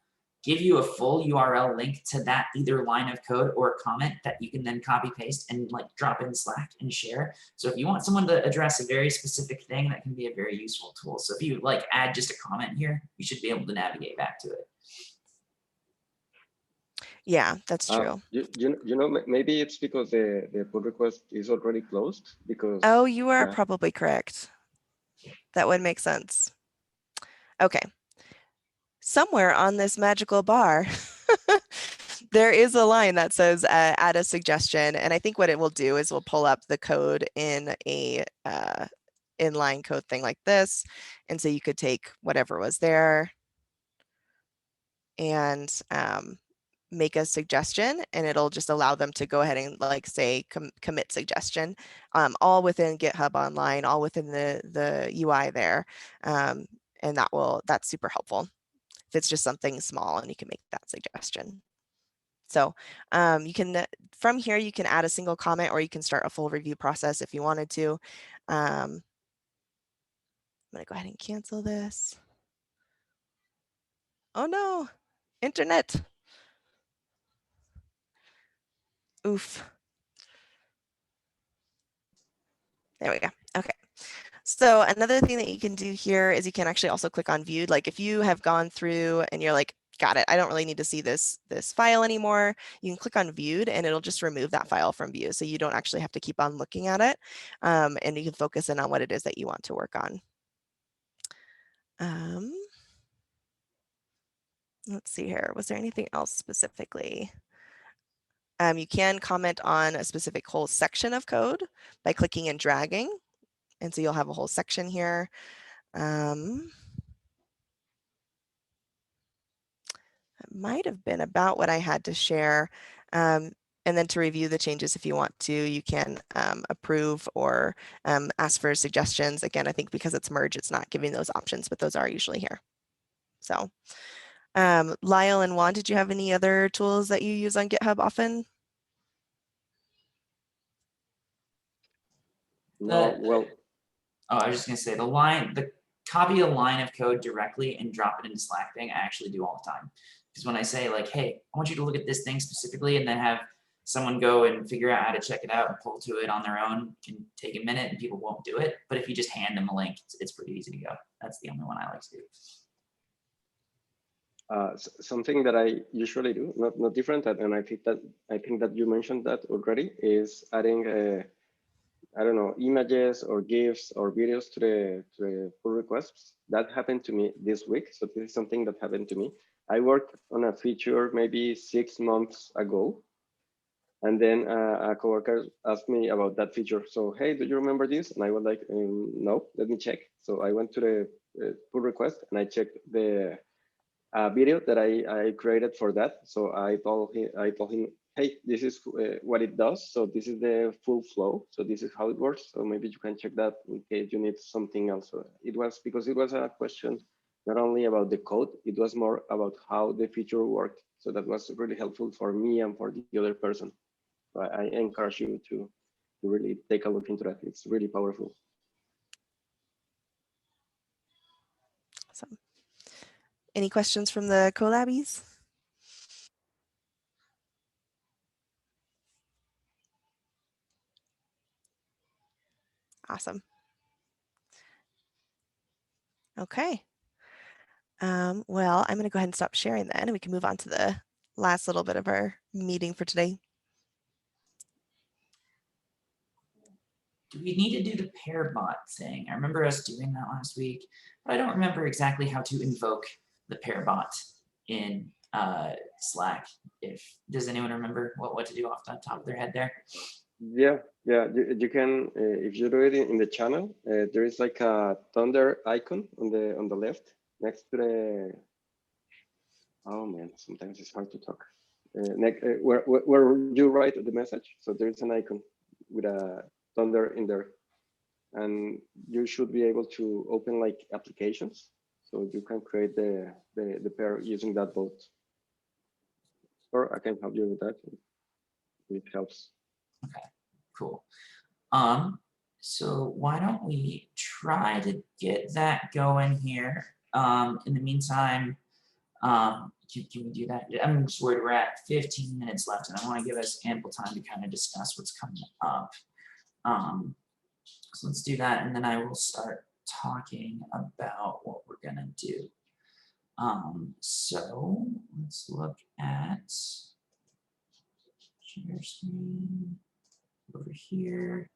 S1: give you a full URL link to that either line of code or a comment that you can then copy paste and like drop in Slack and share. So if you want someone to address a very specific thing, that can be a very useful tool. So if you like add just a comment here, you should be able to navigate back to it.
S3: Yeah, that's true.
S5: You know, maybe it's because the pull request is already closed because.
S3: Oh, you are probably correct. That would make sense. Okay. Somewhere on this magical bar, there is a line that says add a suggestion. And I think what it will do is we'll pull up the code in a inline code thing like this. And so you could take whatever was there and make a suggestion, and it'll just allow them to go ahead and like say commit suggestion, all within GitHub Online, all within the UI there. And that's super helpful if it's just something small and you can make that suggestion. So you can, from here, you can add a single comment or you can start a full review process if you wanted to. I'm gonna go ahead and cancel this. Oh no, internet. Oof. There we go. Okay. So another thing that you can do here is you can actually also click on viewed. Like if you have gone through and you're like, got it, I don't really need to see this file anymore, you can click on viewed and it'll just remove that file from view. So you don't actually have to keep on looking at it. And you can focus in on what it is that you want to work on. Let's see here. Was there anything else specifically? You can comment on a specific whole section of code by clicking and dragging. And so you'll have a whole section here. That might have been about what I had to share. And then to review the changes, if you want to, you can approve or ask for suggestions. Again, I think because it's merged, it's not giving those options, but those are usually here. So Lyle and Juan, did you have any other tools that you use on GitHub often?
S5: No, well.
S1: Oh, I was just gonna say the copy a line of code directly and drop it into Slack thing, I actually do all the time. Because when I say like, hey, I want you to look at this thing specifically and then have someone go and figure out how to check it out and pull to it on their own, can take a minute and people won't do it. But if you just hand them a link, it's pretty easy to go. That's the only one I like to do.
S5: Something that I usually do, not different, and I think that you mentioned that already, is adding I don't know, images or GIFs or videos to the pull requests. That happened to me this week. So this is something that happened to me. I worked on a feature maybe 6 months ago. And then a coworker asked me about that feature. So, hey, do you remember this? And I was like, no, let me check. So I went to the pull request and I checked the video that I created for that. So I told him, hey, this is what it does. So this is the full flow. So this is how it works. So maybe you can check that in case you need something else. So it was because it was a question not only about the code, it was more about how the feature worked. So that was really helpful for me and for the other person. So I encourage you to really take a look into that. It's really powerful.
S3: Awesome. Any questions from the Collabbies? Awesome. Okay. Well, I'm going to go ahead and stop sharing then, and we can move on to the last little bit of our meeting for today.
S1: Do we need to do the pair bot thing? I remember us doing that last week, but I don't remember exactly how to invoke the pair bot in Slack. Does anyone remember what to do off the top of their head there?
S5: Yeah, you can if you do it in the channel, there is like a thunder icon on the left next to the. Oh man, sometimes it's hard to talk. Where you write the message, so there is an icon with a thunder in there, and you should be able to open like applications, so you can create the pair using that bot. Or I can help you with that. It helps.
S1: Okay, cool. So why don't we try to get that going here? In the meantime, can we do that? I'm just worried we're at 15 minutes left, and I want to give us ample time to kind of discuss what's coming up. So let's do that, and then I will start talking about what we're gonna do. So let's look at share screen over here.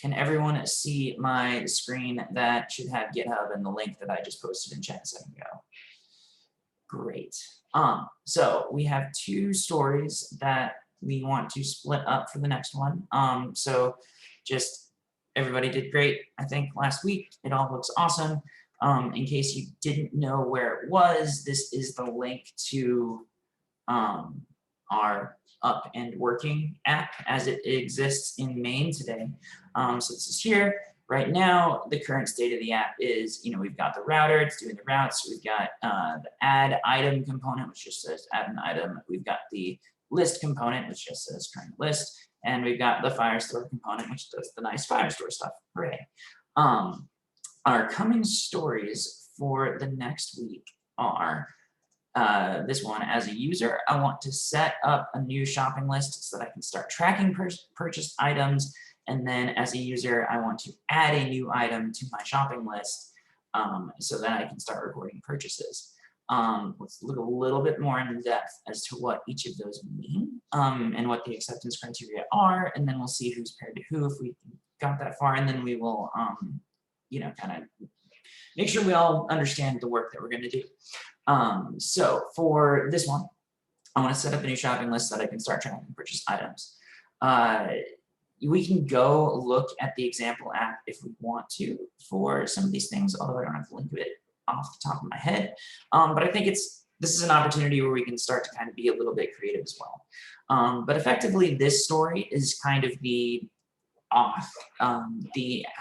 S1: Can everyone see my screen? That should have GitHub and the link that I just posted in chat a second ago. Great. So we have 2 stories that we want to split up for the next one. So just everybody did great, I think, last week. It all looks awesome. In case you didn't know where it was, this is the link to our up and working app as it exists in main today. So this is here. Right now, the current state of the app is, we've got the router, it's doing the routes. We've got the add item component, which just says add an item. We've got the list component, which just says current list. And we've got the Firestore component, which does the nice Firestore stuff. Hooray. Our coming stories for the next week are this one. As a user, I want to set up a new shopping list so that I can start tracking purchased items. And then as a user, I want to add a new item to my shopping list so that I can start recording purchases. Let's look a little bit more in depth as to what each of those mean and what the acceptance criteria are. And then we'll see who's paired to who if we got that far. And then we will, kind of make sure we all understand the work that we're going to do. So for this one, I want to set up a new shopping list so that I can start tracking purchased items. We can go look at the example app if we want to for some of these things, although I don't have the link to it off the top of my head. But I think this is an opportunity where we can start to kind of be a little bit creative as well. But effectively, this story is kind of the how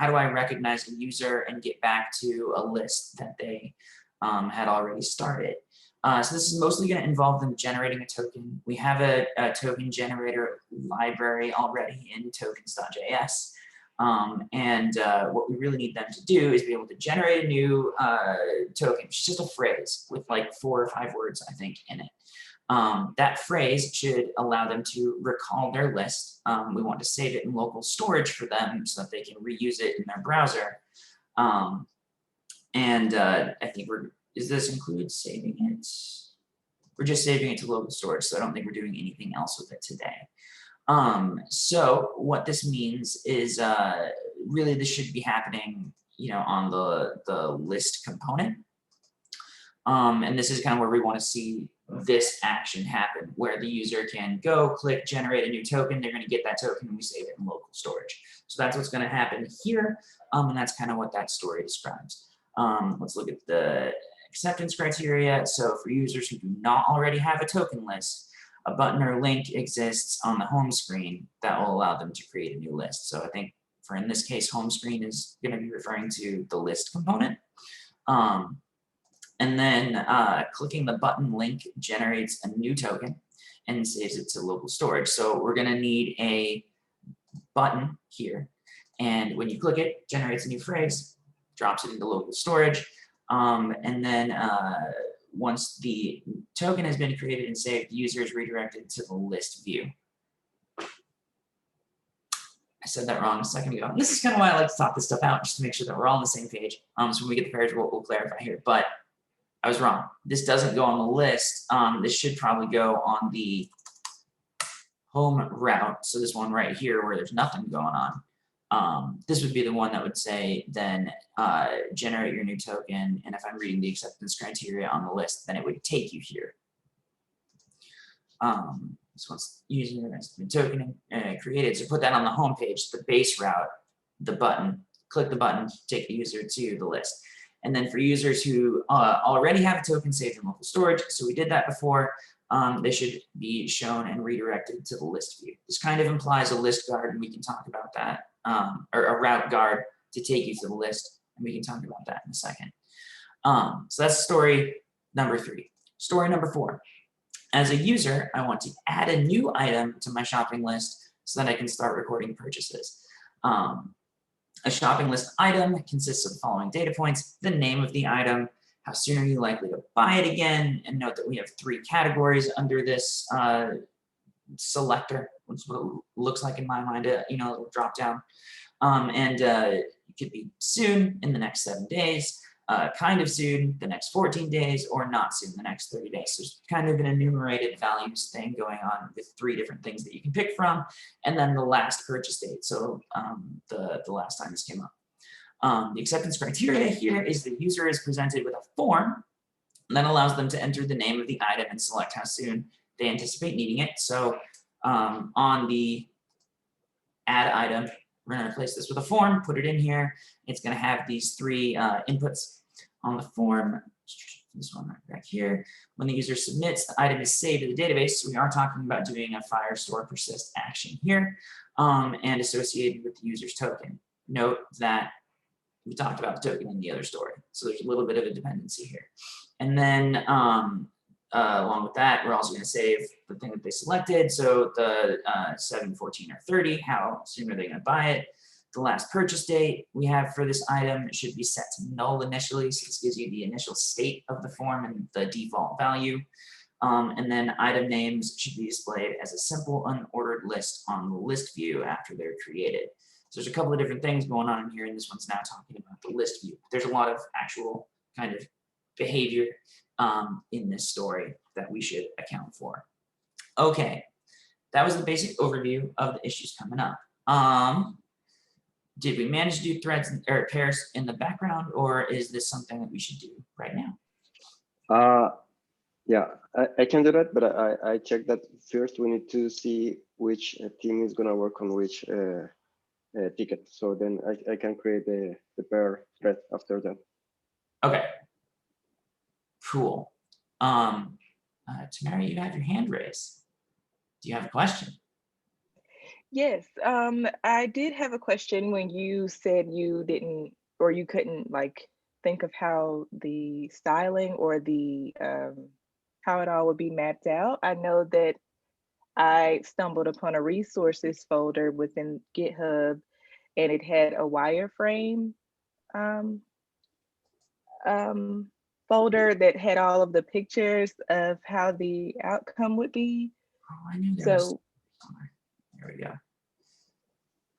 S1: do I recognize a user and get back to a list that they had already started. So this is mostly going to involve them generating a token. We have a token generator library already in tokens.js. And what we really need them to do is be able to generate a new token, which is just a phrase with like 4 or 5 words, I think, in it. That phrase should allow them to recall their list. We want to save it in local storage for them so that they can reuse it in their browser. I think does this include saving it? We're just saving it to local storage, so I don't think we're doing anything else with it today. So what this means is really this should be happening, on the list component. And this is kind of where we want to see this action happen, where the user can go click generate a new token. They're going to get that token and we save it in local storage. So that's what's going to happen here. And that's kind of what that story describes. Let's look at the acceptance criteria. So for users who do not already have a token list, a button or link exists on the home screen that will allow them to create a new list. So I think in this case, home screen is going to be referring to the list component. And then clicking the button link generates a new token and saves it to local storage. So we're going to need a button here. And when you click it, it generates a new phrase, drops it into local storage. And then once the token has been created and saved, the user is redirected to the list view. I said that wrong a second ago. And this is kind of why I like to talk this stuff out, just to make sure that we're all on the same page. So when we get the pairs, we'll clarify here. But I was wrong. This doesn't go on the list. This should probably go on the home route. So this one right here where there's nothing going on. This would be the one that would say then generate your new token. And if I'm reading the acceptance criteria on the list, then it would take you here. This one's using the token created. So put that on the home page, the base route, the button, click the button, take the user to the list. And then for users who already have a token saved in local storage, so we did that before, they should be shown and redirected to the list view. This kind of implies a list guard, and we can talk about that, or a route guard to take you to the list, and we can talk about that in a second. So that's story number 3. Story number 4. As a user, I want to add a new item to my shopping list so that I can start recording purchases. A shopping list item consists of the following data points: the name of the item, how soon are you likely to buy it again, and note that we have 3 categories under this selector, which is what it looks like in my mind, a little drop down. It could be soon, in the next 7 days, kind of soon, the next 14 days, or not soon, the next 30 days. So there's kind of an enumerated values thing going on with 3 different things that you can pick from, and then the last purchase date. So the last time this came up. The acceptance criteria here is the user is presented with a form that allows them to enter the name of the item and select how soon they anticipate needing it. So on the add item, we're going to replace this with a form, put it in here. It's going to have these 3 inputs on the form. This one right back here. When the user submits, the item is saved to the database. So we are talking about doing a fire store persist action here, and associated with the user's token. Note that we talked about the token in the other story. So there's a little bit of a dependency here. And then along with that, we're also going to save the thing that they selected. So the 7, 14, or 30, how soon are they going to buy it? The last purchase date we have for this item should be set to null initially. So this gives you the initial state of the form and the default value. And then item names should be displayed as a simple unordered list on the list view after they're created. So there's a couple of different things going on in here, and this one's now talking about the list view. There's a lot of actual kind of behavior in this story that we should account for. Okay, that was the basic overview of the issues coming up. Did we manage to do threads or pairs in the background, or is this something that we should do right now?
S5: Yeah, I can do that, but I checked that first. We need to see which team is gonna work on which ticket. So then I can create the pair thread after that.
S1: Okay. Cool. Tamara, you have your hand raised. Do you have a question?
S7: Yes, I did have a question when you said you didn't, or you couldn't like think of how the styling or the how it all would be mapped out. I know that I stumbled upon a resources folder within GitHub, and it had a wireframe folder that had all of the pictures of how the outcome would be.
S1: Oh, I knew there was
S7: So
S1: somewhere. There we go.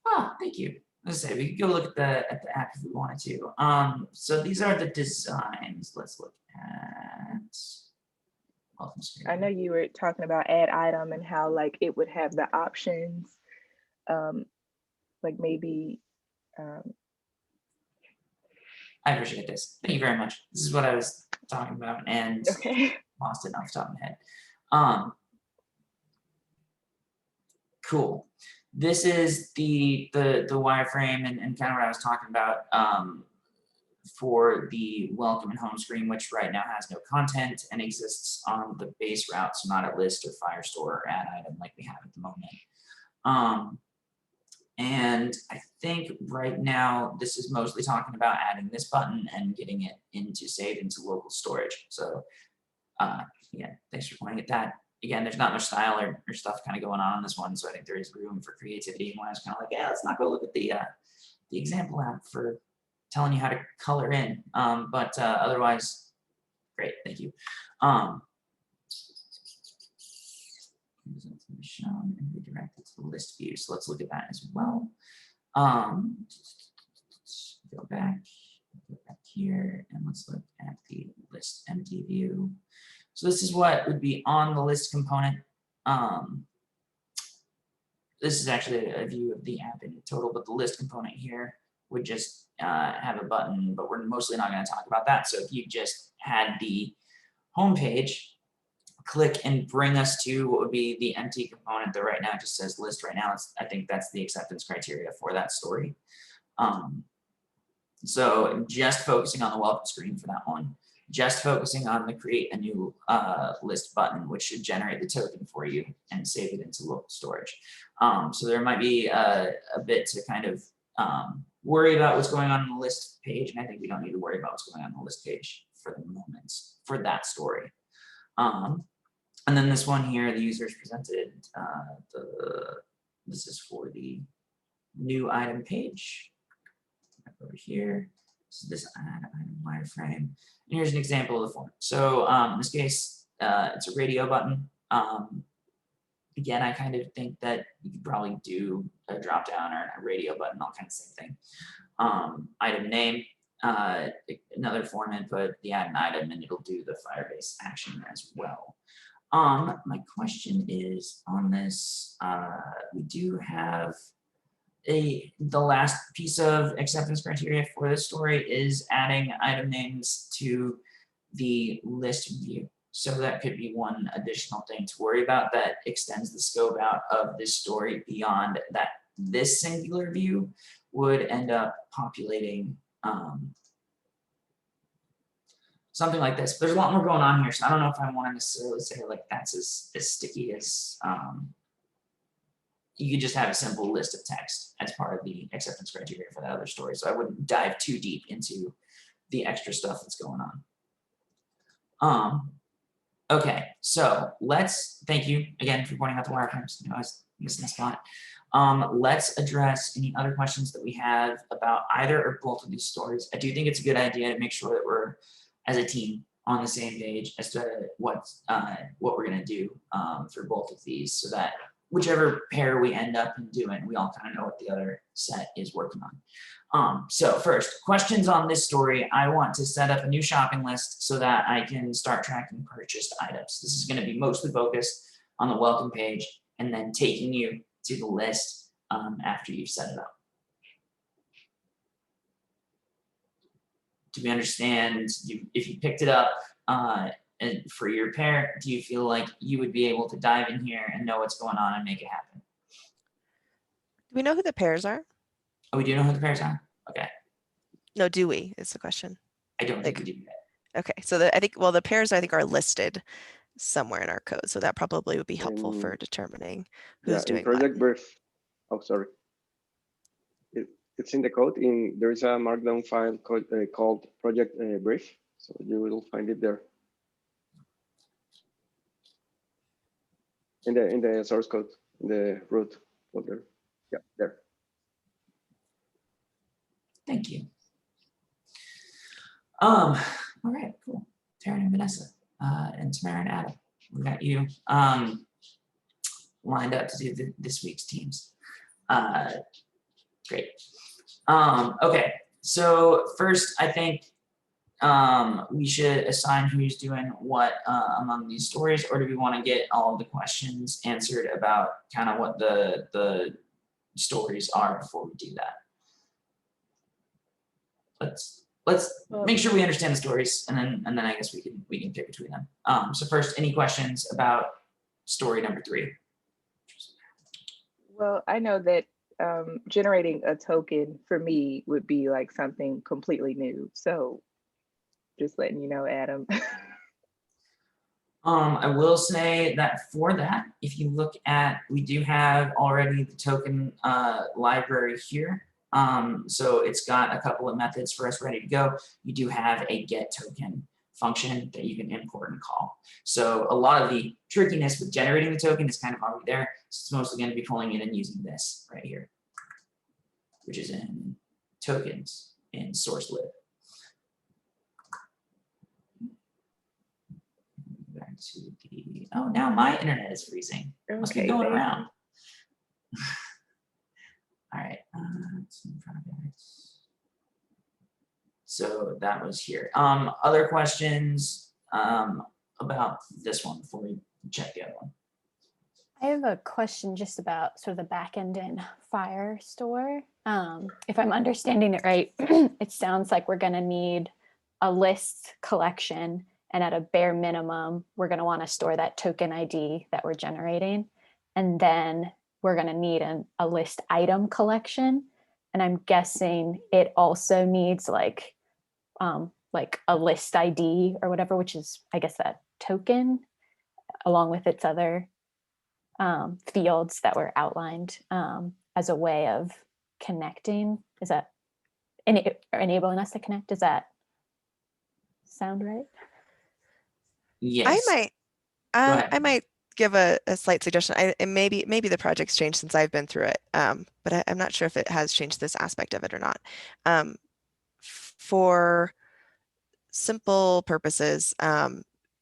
S1: Oh, thank you. Let's say we could go look at the app if we wanted to. So these are the designs. Let's look at welcome screen.
S7: I know you were talking about add item and how like it would have the options, like maybe.
S1: I appreciate this. Thank you very much. This is what I was talking about and
S7: Okay.
S1: lost it off the top of my head. Cool. This is the wireframe and kind of what I was talking about for the welcome and home screen, which right now has no content and exists on the base route, so not at list or Firestore or add item like we have at the moment. And I think right now this is mostly talking about adding this button and getting it saved into local storage. So yeah, thanks for pointing at that. Again, there's not much style or stuff kind of going on this one, so I think there is room for creativity. And when I was kind of like, yeah, let's not go look at the example app for telling you how to color in. But otherwise, great, thank you. Shown and redirected to the list view. So let's look at that as well. Go back here, and let's look at the list empty view. So this is what would be on the list component. this is actually a view of the app in total, but the list component here would just have a button, but we're mostly not going to talk about that. So if you just had the home page, click and bring us to what would be the empty component that right now just says list right now. I think that's the acceptance criteria for that story. So just focusing on the welcome screen for that one, just focusing on the create a new list button, which should generate the token for you and save it into local storage. So there might be a bit to kind of worry about what's going on the list page. And I think we don't need to worry about what's going on the list page for the moment for that story. And then this one here, the users presented, this is for the new item page. Over here, so this add item wireframe. And here's an example of the form. So in this case, it's a radio button. Again, I kind of think that you could probably do a drop down or a radio button, all kind of same thing. Item name, another form input, the add an item, and it'll do the Firebase action as well. My question is on this, we do have the last piece of acceptance criteria for this story is adding item names to the list view. So that could be one additional thing to worry about that extends the scope out of this story beyond that. This singular view would end up populating something like this. There's a lot more going on here, so I don't know if I want to necessarily say like that's as sticky as you could just have a simple list of text as part of the acceptance criteria for that other story. So I wouldn't dive too deep into the extra stuff that's going on. Okay, so thank you again for pointing out the wireframes. I was missing a spot. Let's address any other questions that we have about either or both of these stories. I do think it's a good idea to make sure that we're, as a team, on the same page as to what we're gonna do for both of these, so that whichever pair we end up in doing, we all kind of know what the other set is working on. So first, questions on this story. I want to set up a new shopping list so that I can start tracking purchased items. This is going to be mostly focused on the welcome page and then taking you to the list after you've set it up. Do we understand if you picked it up and for your pair, do you feel like you would be able to dive in here and know what's going on and make it happen?
S3: Do we know who the pairs are?
S1: Oh, we do know who the pairs are? Okay.
S3: No, do we is the question.
S1: I don't think we do that.
S3: Okay, so I think, well, the pairs I think are listed somewhere in our code, so that probably would be helpful for determining who's doing
S5: project
S3: what.
S5: brief. Oh, sorry. It's in the code. There is a markdown file called project brief, so you will find it there. In the source code, in the root folder. Yeah, there.
S1: Thank you. All right, cool. Taryn and Vanessa, and Tamara and Adam, we got you lined up to do this week's teams. Great. Okay, so first, I think we should assign who's doing what among these stories, or do we want to get all of the questions answered about kind of what the stories are before we do that? Let's make sure we understand the stories, and then I guess we can pick between them. So first, any questions about story number 3?
S8: Well, I know that generating a token for me would be like something completely new. So just letting you know, Adam.
S1: I will say that for that, if you look at, we do have already the token library here. So it's got a couple of methods for us ready to go. You do have a get token function that you can import and call. So a lot of the trickiness with generating the token is kind of already there. So it's mostly going to be pulling in and using this right here, which is in tokens in source lib. Back to the, oh, now my internet is freezing. Must be going around. All right, so that was here. Other questions about this one before we check the other one?
S6: I have a question just about sort of the back end in Firestore. If I'm understanding it right, it sounds like we're going to need a list collection, and at a bare minimum, we're going to want to store that token ID that we're generating. And then we're going to need a list item collection. And I'm guessing it also needs like a list ID or whatever, which is, I guess, that token along with its other fields that were outlined as a way of connecting. Is that enabling us to connect? Does that sound right?
S1: Yes.
S3: I might give a slight suggestion. And maybe the project's changed since I've been through it, but I'm not sure if it has changed this aspect of it or not. For simple purposes,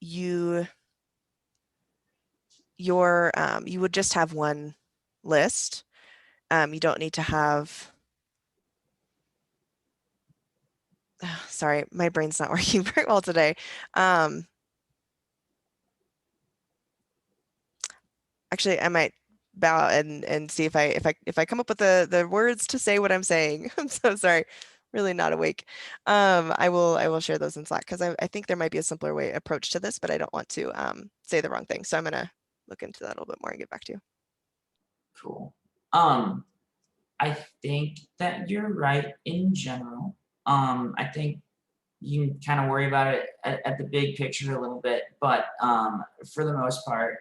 S3: you would just have one list. You don't need to have, sorry, my brain's not working very well today. Actually, I might bow out and see if I come up with the words to say what I'm saying. I'm so sorry, really not awake. I will share those in Slack because I think there might be a simpler way approach to this, but I don't want to say the wrong thing. So I'm gonna look into that a little bit more and get back to you.
S1: Cool. I think that you're right in general. I think you can kind of worry about it at the big picture a little bit, but for the most part,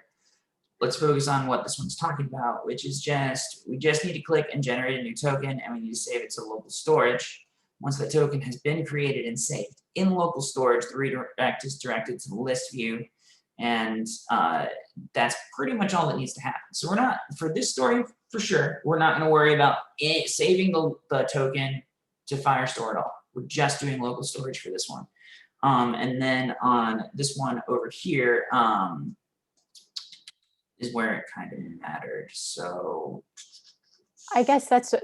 S1: let's focus on what this one's talking about, which is we just need to click and generate a new token, and we need to save it to local storage. Once the token has been created and saved in local storage, the redirect is directed to the list view, and that's pretty much all that needs to happen. So we're not, for this story, for sure, we're not going to worry about saving the token to Firestore at all. We're just doing local storage for this one. And then on this one over here, is where it kind of mattered. So
S6: I guess that's what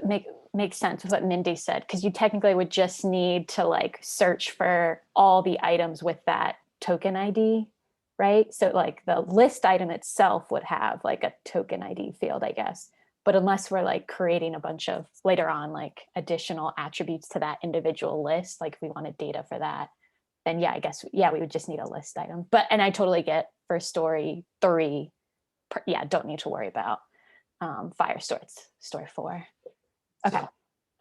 S6: makes sense with what Mindy said, because you technically would just need to like search for all the items with that token ID, right? So like the list item itself would have like a token ID field, I guess. But unless we're like creating a bunch of later on like additional attributes to that individual list, like if we wanted data for that, then yeah, I guess, yeah, we would just need a list item. But, and I totally get for story 3, yeah, don't need to worry about Firestore. It's story 4. Okay.
S1: So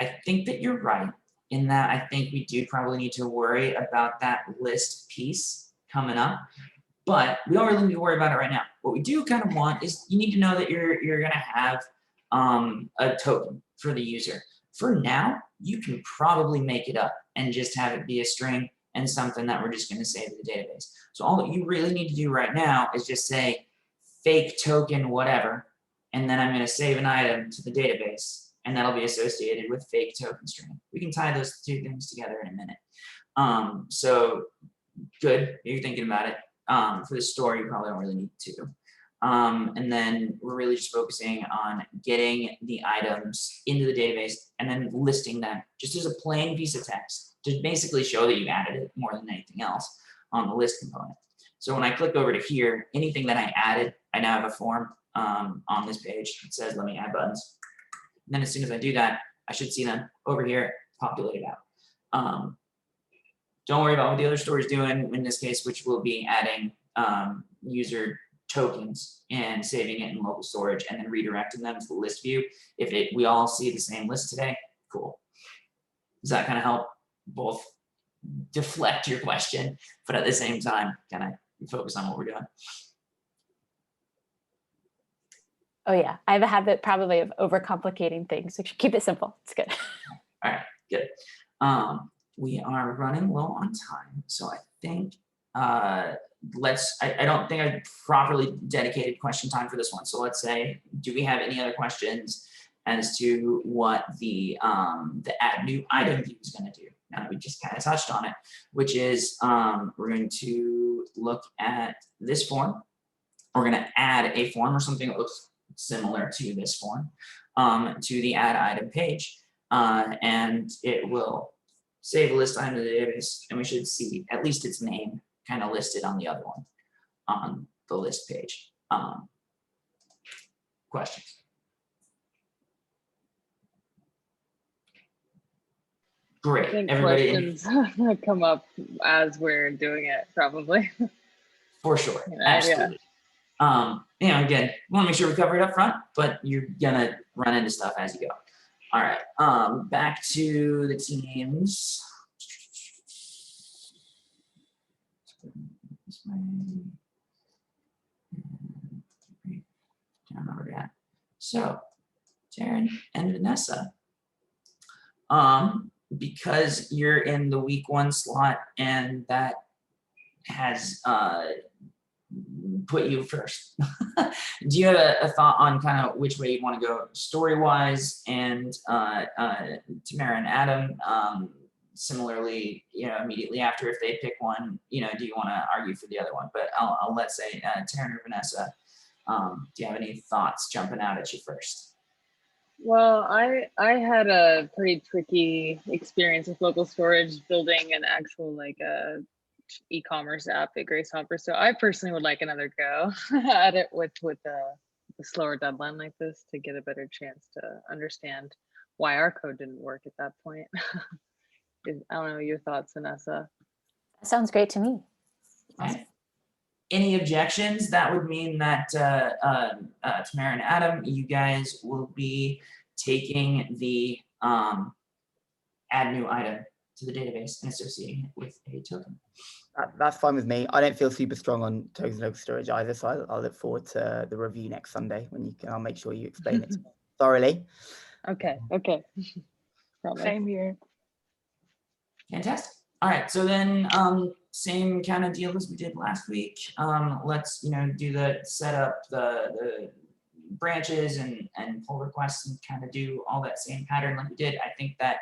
S1: I think that you're right in that I think we do probably need to worry about that list piece coming up, but we don't really need to worry about it right now. What we do kind of want is you need to know that you're going to have a token for the user. For now, you can probably make it up and just have it be a string and something that we're just going to save to the database. So all that you really need to do right now is just say fake token whatever, and then I'm going to save an item to the database, and that'll be associated with fake token string. We can tie those two things together in a minute. So good, you're thinking about it. For the story, you probably don't really need to. And then we're really just focusing on getting the items into the database and then listing them just as a plain piece of text to basically show that you added it more than anything else on the list component. So when I click over to here, anything that I added, I now have a form on this page that says, let me add buttons. And then as soon as I do that, I should see them over here populated out. Don't worry about what the other store is doing in this case, which will be adding user tokens and saving it in local storage and then redirecting them to the list view. If we all see the same list today, cool. Does that kind of help both deflect your question, but at the same time, kind of focus on what we're doing?
S6: Oh yeah, I have a habit probably of overcomplicating things. So keep it simple. It's good.
S1: All right, good. We are running low on time, so I think I don't think I properly dedicated question time for this one. So let's say, do we have any other questions as to what the add new item view is going to do? Now we just kind of touched on it, which is we're going to look at this form. We're going to add a form or something that looks similar to this form to the add item page, and it will save a list item to the database, and we should see at least its name kind of listed on the other one on the list page. questions?
S2: I
S1: Great,
S2: think
S1: everybody.
S2: questions come up as we're doing it, probably.
S1: For sure,
S2: Yeah.
S1: absolutely. You know, again, we want to make sure we cover it up front, but you're gonna run into stuff as you go. All right, back to the teams. This way. Down where we're at. So, Taryn and Vanessa, because you're in the week 1 slot and that has put you first. Do you have a thought on kind of which way you want to go story-wise? And Tamara and Adam, similarly, you know, immediately after, if they pick one, you know, do you want to argue for the other one? But I'll let's say Taryn or Vanessa, do you have any thoughts jumping out at you first?
S2: Well, I had a pretty tricky experience with local storage, building an actual like e-commerce app at Grace Hopper. So I personally would like another go at it with a slower deadline like this to get a better chance to understand why our code didn't work at that point. I don't know your thoughts, Vanessa.
S6: That sounds great to me.
S1: Okay. Any objections? That would mean that Tamara and Adam, you guys will be taking the add new item to the database and associating it with a token.
S4: That's fine with me. I don't feel super strong on tokens local storage either, so I'll look forward to the review next Sunday when you can. I'll make sure you explain it thoroughly.
S2: Okay.
S8: Same here.
S1: Fantastic. All right, so then same kind of deal as we did last week. Let's do the setup, the branches and pull requests and kind of do all that same pattern like we did. I think that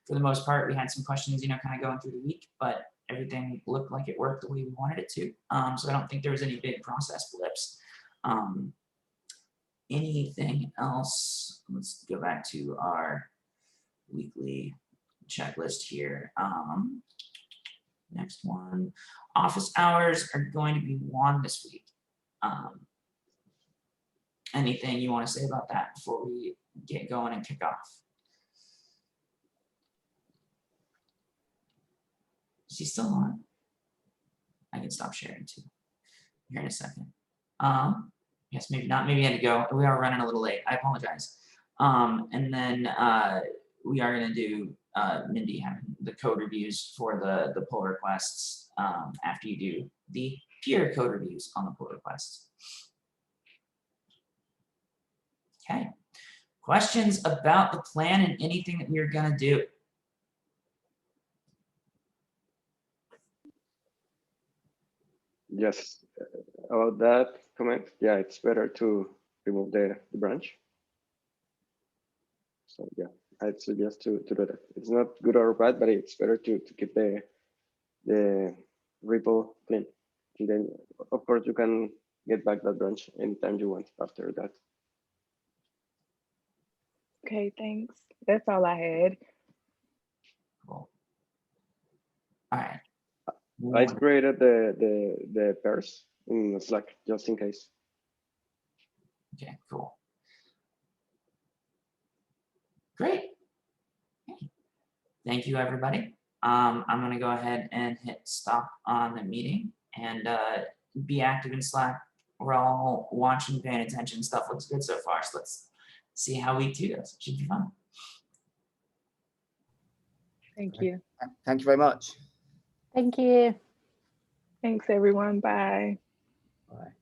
S1: for the most part we had some questions, kind of going through the week, but everything looked like it worked the way we wanted it to. So I don't think there was any big process blips. Anything else? Let's go back to our weekly checklist here. Next one, office hours are going to be 1 this week. Anything you want to say about that before we get going and kick off? Is he still on? I can stop sharing too here in a second. Yes, maybe not. Maybe I had to go. We are running a little late. I apologize. And then we are going to do Mindy having the code reviews for the pull requests after you do the peer code reviews on the pull requests. Okay. Questions about the plan and anything that we're going to do?
S5: Yes, about that comment, yeah, it's better to remove the branch. So yeah, I'd suggest to do that. It's not good or bad, but it's better to keep the repo clean. And then, of course, you can get back that branch anytime you want after that.
S8: Okay, thanks. That's all I had.
S1: Cool. All right.
S5: I created the pairs in Slack just in case.
S1: Okay, cool. Great. Okay. Thank you, everybody. I'm going to go ahead and hit stop on the meeting and be active in Slack. We're all watching, paying attention. Stuff looks good so far. So let's see how week 2 goes. It should be fun.
S2: Thank you.
S4: Thank you very much.
S6: Thank you.
S8: Thanks, everyone. Bye.
S4: Bye.